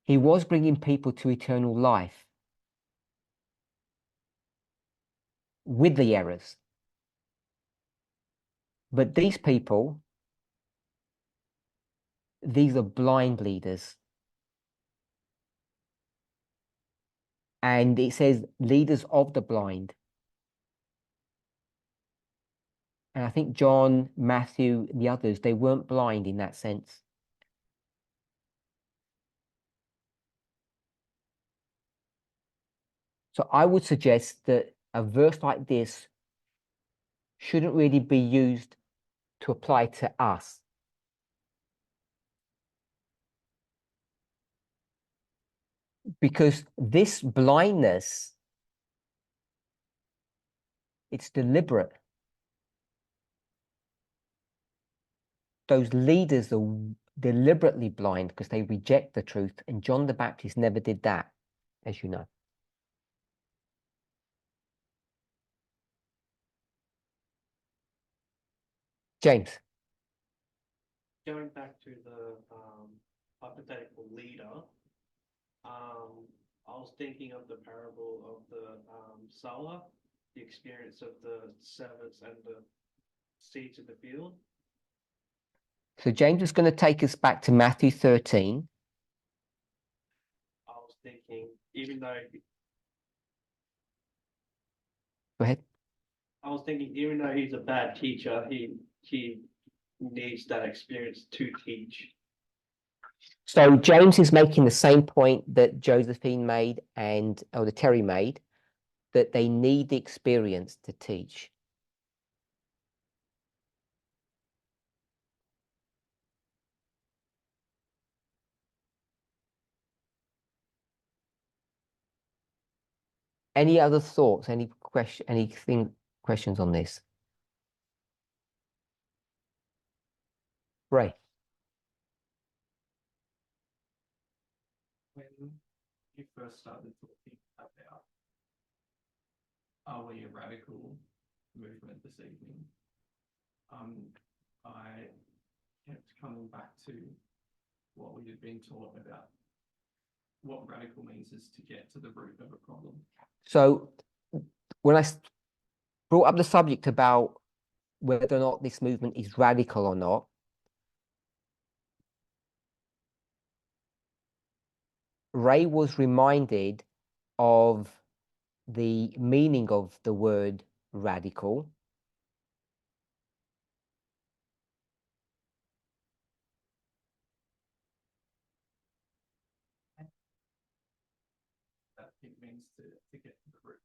he was bringing people to eternal life with the errors. But these people, these are blind leaders. And it says leaders of the blind. And I think John, Matthew, the others, they weren't blind in that sense. So I would suggest that a verse like this shouldn't really be used to apply to us. Because this blindness, it's deliberate. Those leaders are deliberately blind because they reject the truth, and John the Baptist never did that, as you know. James. Going back to the hypothetical leader, I was thinking of the parable of the sower, the experience of the servants and the seeds of the field. So James is going to take us back to Matthew 13. I was thinking, even though Go ahead. I was thinking, even though he's a bad teacher, he needs that experience to teach. So James is making the same point that Josephine made and Elder Terry made, that they need the experience to teach. Any other thoughts? Any questions on this? Ray. When you first started talking about are we a radical movement this evening, I kept coming back to what we had been taught about what radical means is to get to the root of a problem. So when I brought up the subject about whether or not this movement is radical or not, Ray was reminded of the meaning of the word radical. That it means to get to the root.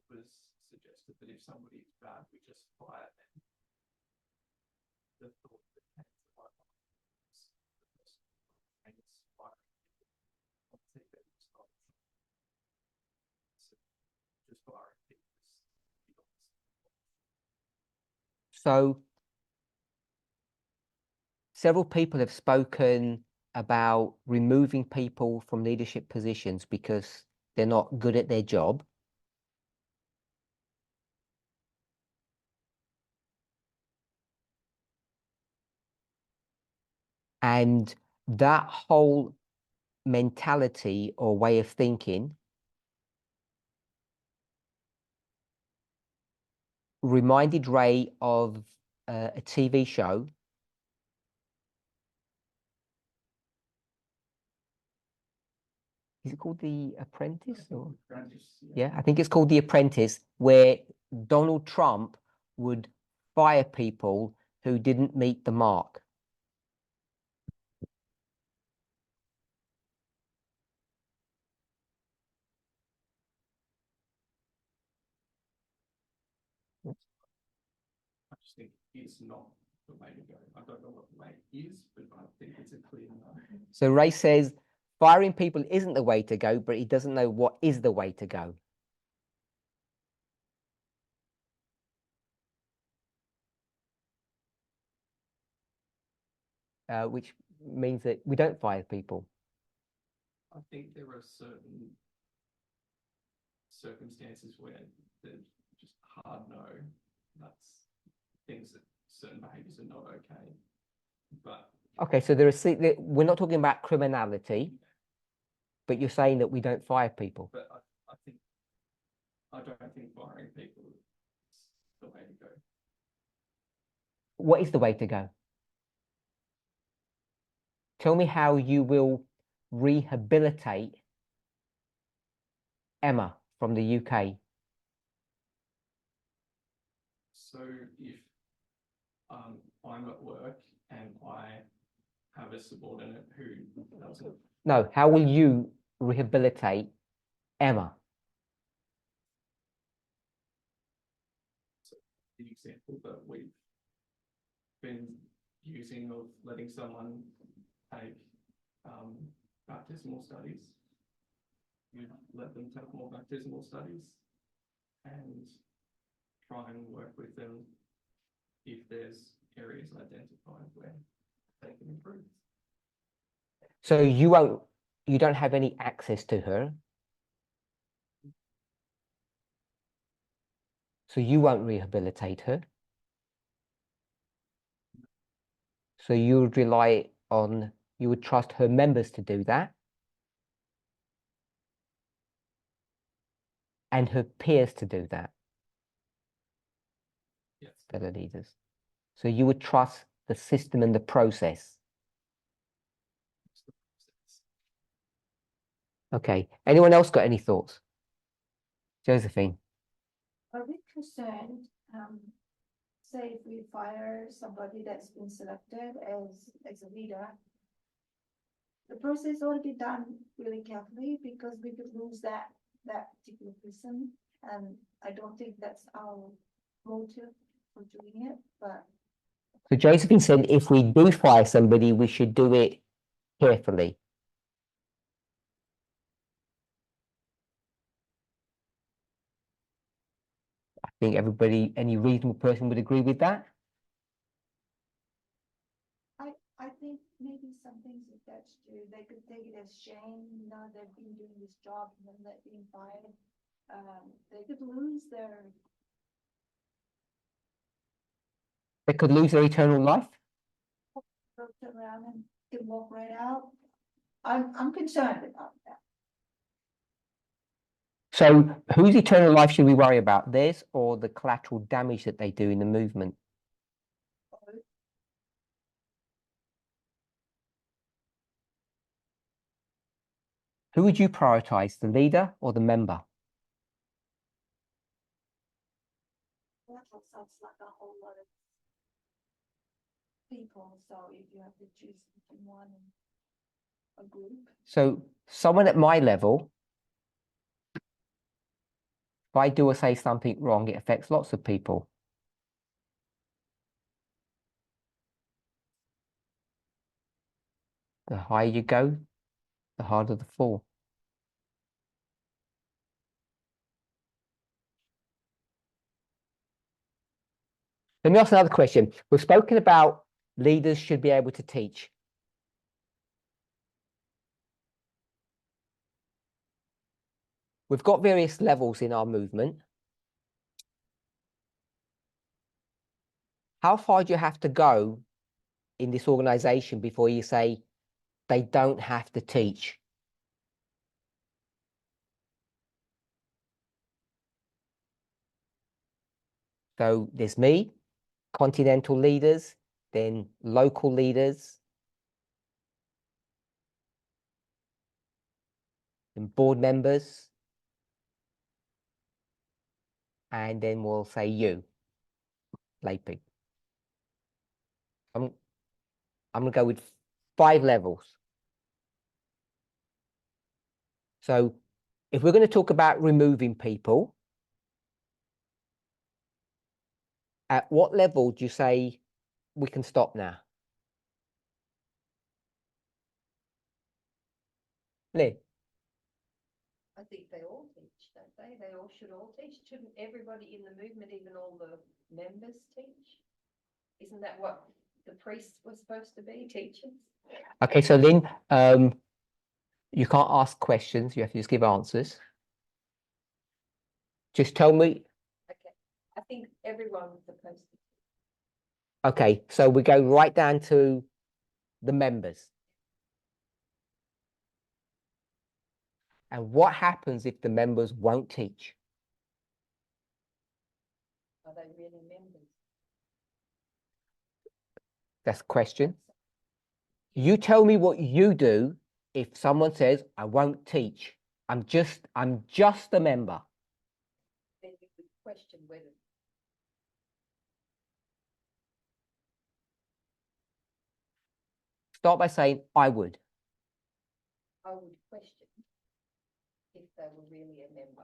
was suggested that if somebody is bad, we just fire them. The thought that came to my mind was the person who is firing people. I think that it's not just firing people. So several people have spoken about removing people from leadership positions because they're not good at their job. And that whole mentality or way of thinking reminded Ray of a TV show. Is it called The Apprentice? Or? Yeah, I think it's called The Apprentice, where Donald Trump would fire people who didn't meet the mark. I just think it's not the way to go. I don't know what the way is, but I think it's a clear no. So Ray says firing people isn't the way to go, but he doesn't know what is the way to go. Which means that we don't fire people. I think there are certain circumstances where there's just hard no. That's things that certain behaviours are not okay. But Okay, so we're not talking about criminality, but you're saying that we don't fire people. But I don't think firing people is the way to go. What is the way to go? Tell me how you will rehabilitate Emma from the UK. So if I'm at work and I have a subordinate who doesn't. No, how will you rehabilitate Emma? So the example that we've been using of letting someone take baptismal studies, you let them take more baptismal studies and try and work with them if there's areas identified where they can improve. So you don't have any access to her. So you won't rehabilitate her. So you would you would trust her members to do that. And her peers to do that. Yes. Fellow leaders. So you would trust the system and the process. Okay. Anyone else got any thoughts? Josephine. Are we concerned, say if we fire somebody that's been selected as a leader, the process ought to be done really carefully because we could lose that particular person. And I don't think that's our motive for doing it, but. So Josephine said if we do fire somebody, we should do it carefully. I think any reasonable person would agree with that. I think maybe some things attached to, they could take it as shame, they've been doing this job and then they're being fired. They could lose their. They could lose their eternal life. Turn around and can walk right out. I'm concerned about that. So whose eternal life should we worry about? Theirs or the collateral damage that they do in the movement? Who would you prioritize, the leader or the member? That sounds like a whole lot of people, so if you have to choose between one and a group. So someone at my level, if I do or say something wrong, it affects lots of people. The higher you go, the harder the fall. Let me ask another question. We've spoken about leaders should be able to teach. We've got various levels in our movement. How far do you have to go in this organization before you say they don't have to teach? So there's me, continental leaders, then local leaders, and board members, and then we'll say you, lay people. I'm going to go with 5 levels. So if we're going to talk about removing people, at what level do you say we can stop now? Lynn? I think they all teach, don't they? They all should all teach. Shouldn't everybody in the movement, even all the members, teach? Isn't that what the priests were supposed to be, teachers? Okay, so Lynn, you can't ask questions, you have to just give answers. Just tell me. Okay, I think everyone's supposed to. Okay, so we go right down to the members. And what happens if the members won't teach? Are they really members? That's the question. You tell me what you do if someone says, I won't teach. I'm just a member. Then you would question whether. Start by saying, I would. I would question if they were really a member.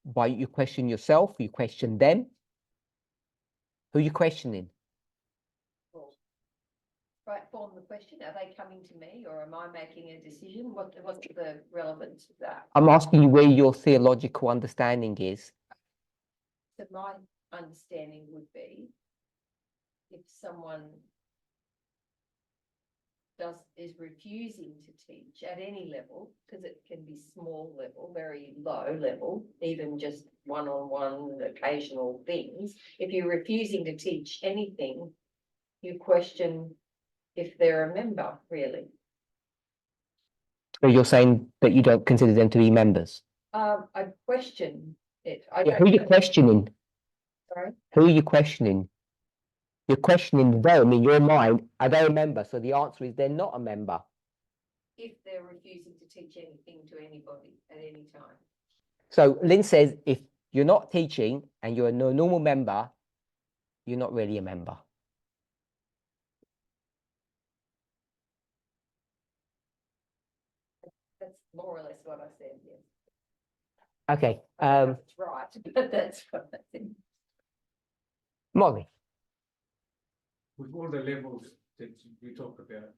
Why you question yourself, you question them. Who are you questioning? Well, right, form the question. Are they coming to me or am I making a decision? What's the relevance of that? I'm asking you where your theological understanding is. So my understanding would be if someone is refusing to teach at any level, because it can be small level, very low level, even just one-on-one occasional things. If you're refusing to teach anything, you question if they're a member, really. So you're saying that you don't consider them to be members? I question it. Yeah, who are you questioning? Sorry? Who are you questioning? You're questioning them in your mind. Are they a member? So the answer is they're not a member. If they're refusing to teach anything to anybody at any time. So Lynn says if you're not teaching and you're a normal member, you're not really a member. That's more or less what I said, yes. Okay. I don't know if it's right, but that's what I think. Molly. With all the levels that we talk about,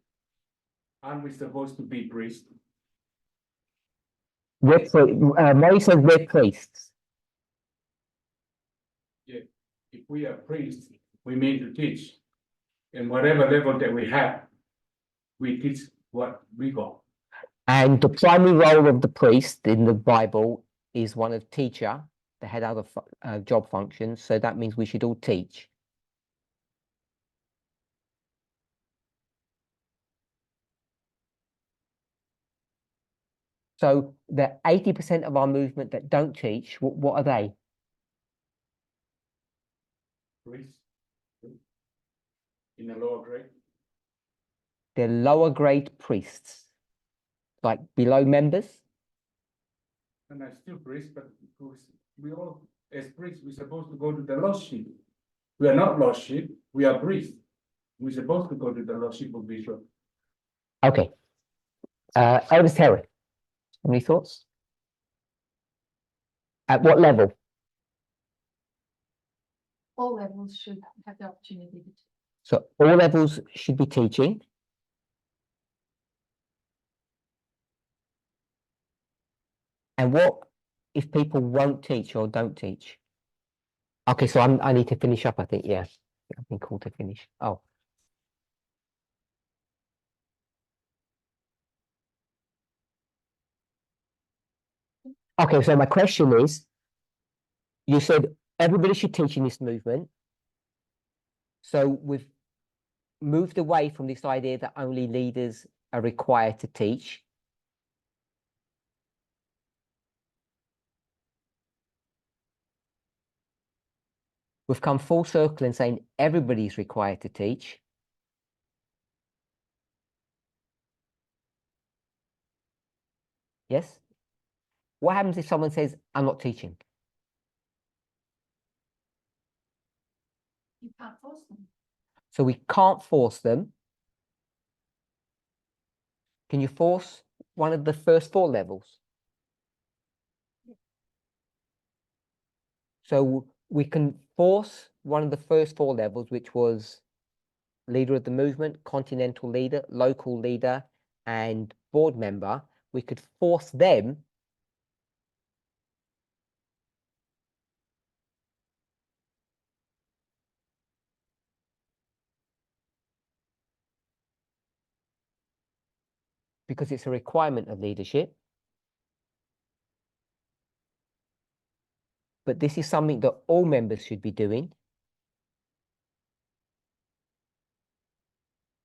aren't we supposed to be priests? Molly says we're priests. Yeah, if we are priests, we mean to teach. And whatever level that we have, we teach what we got. And the primary role of the priest in the Bible is one of teacher. They had other job functions. So that means we should all teach. So the 80% of our movement that don't teach, what are they? Priests in the lower grade. They're lower grade priests, like below members. And I'm still priests, but we all, as priests, we're supposed to go to the lost sheep. We are not lost sheep, we are priests. We're supposed to go to the lost sheep of Bishop. Okay. Elvis Terry, any thoughts? At what level? All levels should have the opportunity to. So all levels should be teaching. And what if people won't teach or don't teach? Okay, so I need to finish up, I think, yeah. I've been called to finish. Oh. Okay, so my question is, you said everybody should teach in this movement. So we've moved away from this idea that only leaders are required to teach. We've come full circle and saying everybody's required to teach. Yes? What happens if someone says, I'm not teaching? You can't force them. So we can't force them. Can you force one of the first 4 levels? So we can force one of the first 4 levels, which was leader of the movement, continental leader, local leader, and board member. We could force them because it's a requirement of leadership. But this is something that all members should be doing.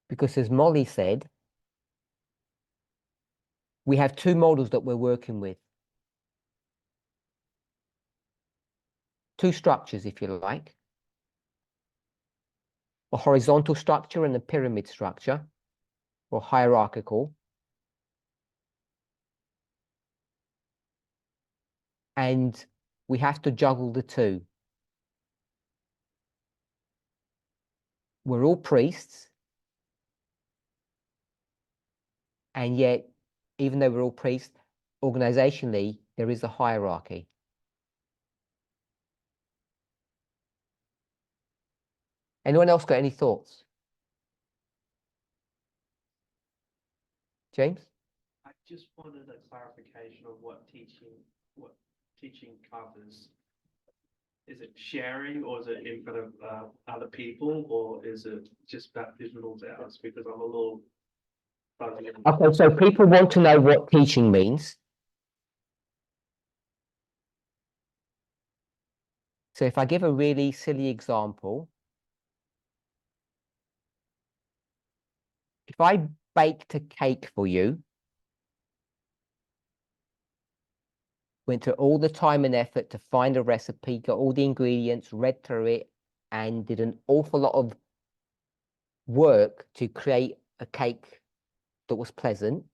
Because as Molly said, we have 2 models that we're working with. 2 structures, if you like. A horizontal structure and a pyramid structure, or hierarchical. And we have to juggle the 2. We're all priests. And yet, even though we're all priests, organizationally, there is a hierarchy. Anyone else got any thoughts? James? I just wanted a clarification of what teaching covers. Is it sharing, or is it in front of other people, or is it just baptismal vows? Because I'm a little fuzzy. Okay, so people want to know what teaching means. So if I give a really silly example, if I baked a cake for you, went through all the time and effort to find a recipe, got all the ingredients, read through it, and did an awful lot of work to create a cake that was pleasant.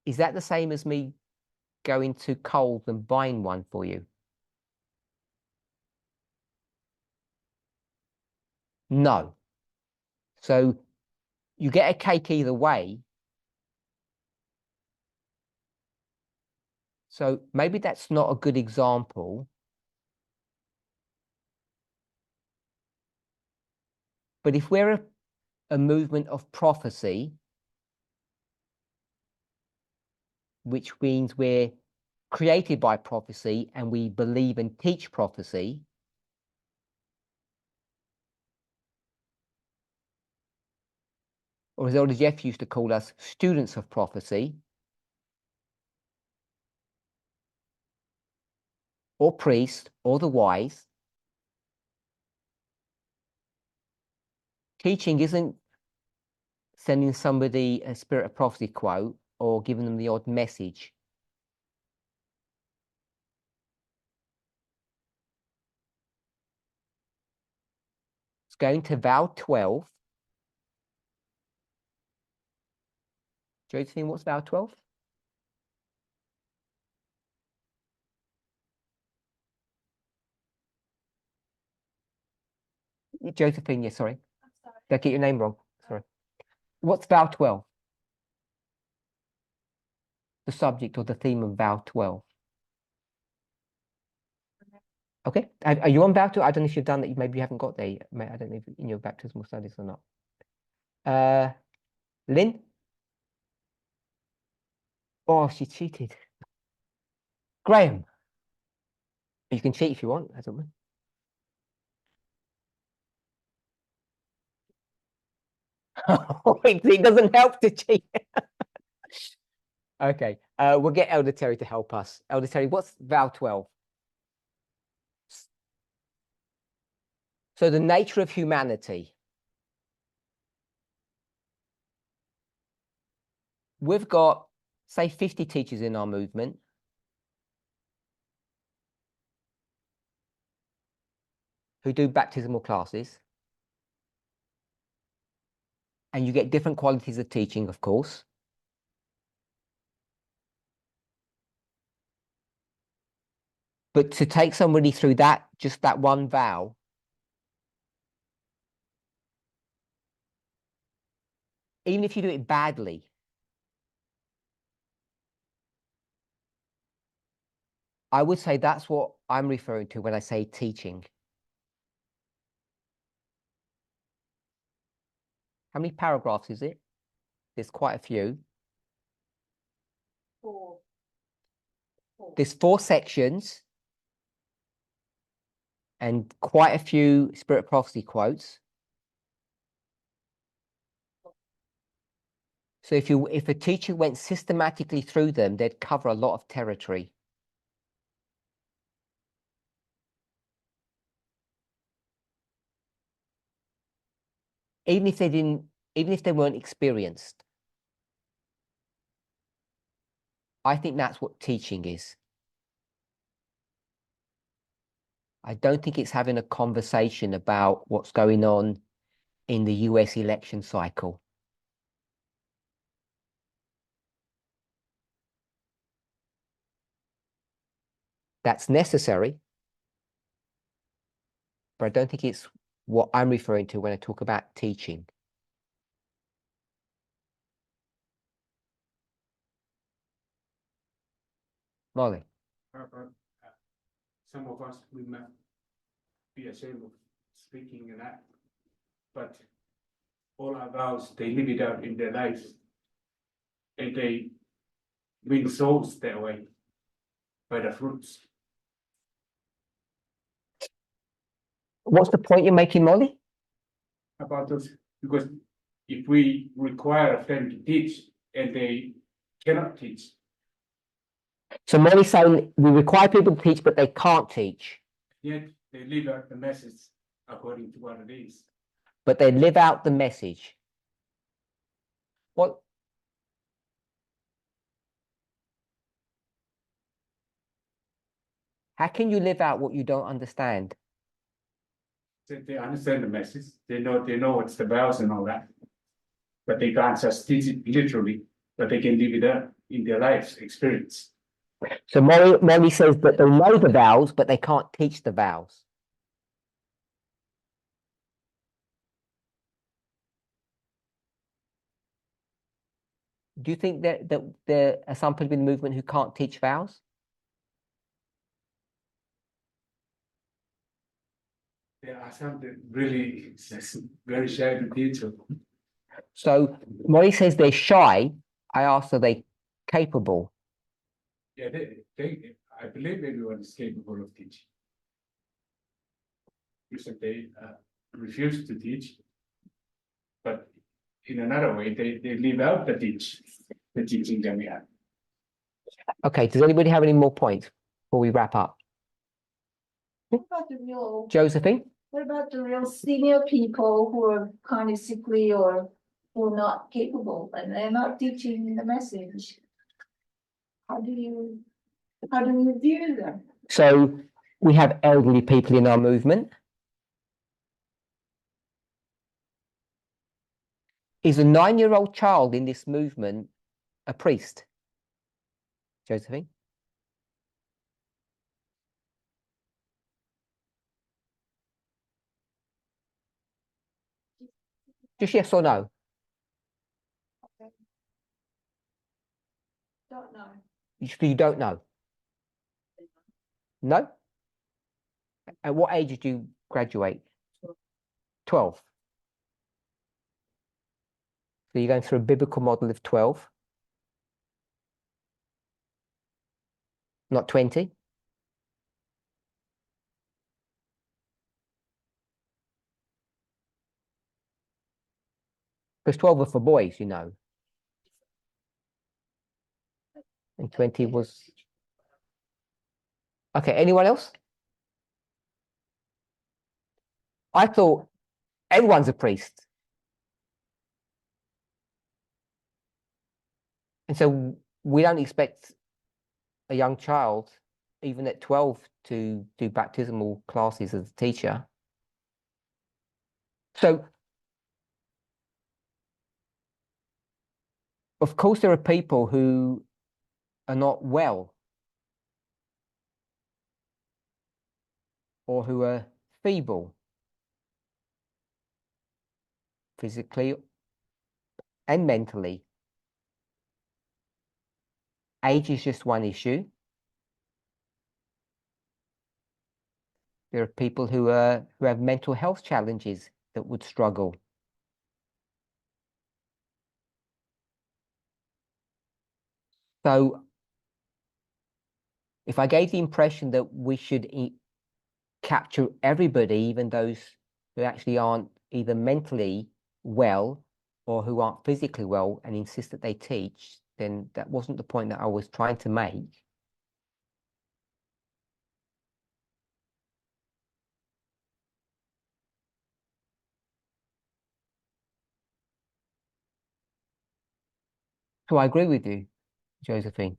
Is that the same as me going to Coles and buying one for you? No. So you get a cake either way. So maybe that's not a good example. But if we're a movement of prophecy, which means we're created by prophecy and we believe and teach prophecy, or as Elder Jeff used to call us, students of prophecy, or priest, or the wise, teaching isn't sending somebody a spirit of prophecy quote or giving them the odd message. It's going to vow 12. Josephine, what's vow 12? Josephine, yeah, sorry. I'm sorry. Did I get your name wrong? Sorry. What's vow 12? the subject or the theme of Vow 12? Okay, are you on Vow 12? I don't know if you've done that. Maybe you haven't got there yet. I don't know if in your baptismal studies or not. Lynn? Oh, she cheated. Graham? You can cheat if you want. I don't know. It doesn't help to cheat. Okay, we'll get Elder Terry to help us. Elder Terry, what's Vow 12? So the nature of humanity. We've got, say, 50 teachers in our movement. Who do baptismal classes. And you get different qualities of teaching, of course. But to take somebody through that, just that one vow, even if you do it badly, I would say that's what I'm referring to when I say teaching. How many paragraphs is it? There's quite a few. Four. There's 4 sections and quite a few Spirit of Prophecy quotes. So if a teacher went systematically through them, they'd cover a lot of territory. Even if they weren't experienced. I think that's what teaching is. I don't think it's having a conversation about what's going on in the US election cycle. That's necessary, but I don't think it's what I'm referring to when I talk about teaching. Molly. Some of us, we might be ashamed of speaking in that, but all our vows, they live it out in their lives. And they win souls that way by the fruits. What's the point you're making, Molly? About those, because if we require of them to teach and they cannot teach, So Molly's saying we require people to teach, but they can't teach. yet they live out the message according to what it is. But they live out the message. What? How can you live out what you don't understand? They understand the message, they know what's the vows and all that. But they can't just teach it literally, but they can live it out in their lives experience. So Molly says that they know the vows, but they can't teach the vows. Do you think that there are some people in the movement who can't teach vows? There are some that really very shy to teach. So Molly says they're shy. I asked, are they capable? Yeah, I believe everyone is capable of teaching. Because they refuse to teach, but in another way, they live out the teaching that we have. Okay, does anybody have any more points before we wrap up? What about the real, Josephine? what about the real senior people who are kind of sickly or who are not capable and they're not teaching the message? How do you view them? So we have elderly people in our movement. Is a 9-year-old child in this movement a priest? Josephine? Just yes or no? don't know. You don't know? No? At what age did you graduate? 12. So you're going through a biblical model of 12, not 20. Because 12 are for boys, you know. And 20 was... Okay, anyone else? I thought everyone's a priest. And so we don't expect a young child, even at 12, to do baptismal classes as a teacher. So, of course, there are people who are not well or who are feeble physically and mentally. Age is just one issue. There are people who have mental health challenges that would struggle. So if I gave the impression that we should capture everybody, even those who actually aren't either mentally well or who aren't physically well, and insist that they teach, then that wasn't the point that I was trying to make. So I agree with you, Josephine.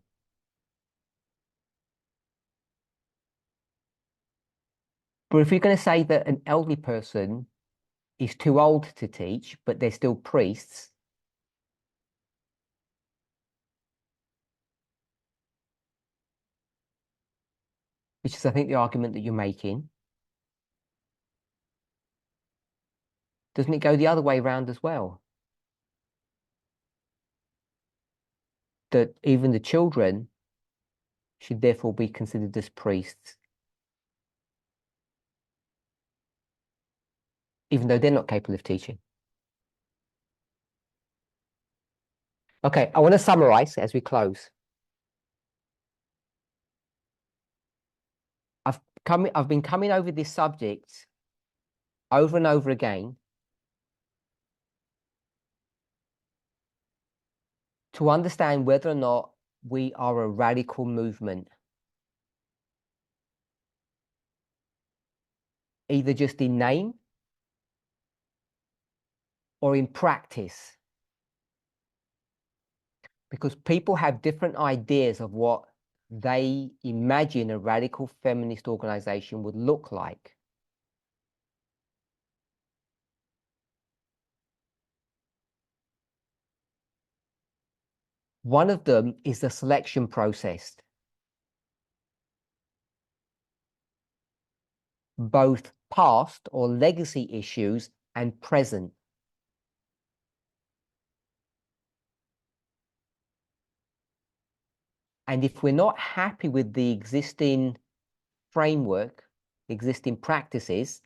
But if you're going to say that an elderly person is too old to teach, but they're still priests, which is, I think, the argument that you're making, doesn't it go the other way around as well? That even the children should therefore be considered as priests, even though they're not capable of teaching. Okay, I want to summarize as we close. I've been coming over this subject over and over again to understand whether or not we are a radical movement, either just in name or in practice. Because people have different ideas of what they imagine a radical feminist organization would look like. One of them is the selection process. Both past or legacy issues and present. And if we're not happy with the existing framework, existing practices,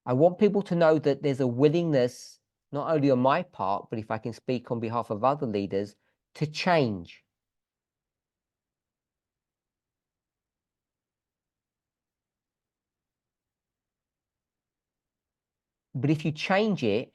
I want people to know that there's a willingness, not only on my part, but if I can speak on behalf of other leaders, to change. But if you change it,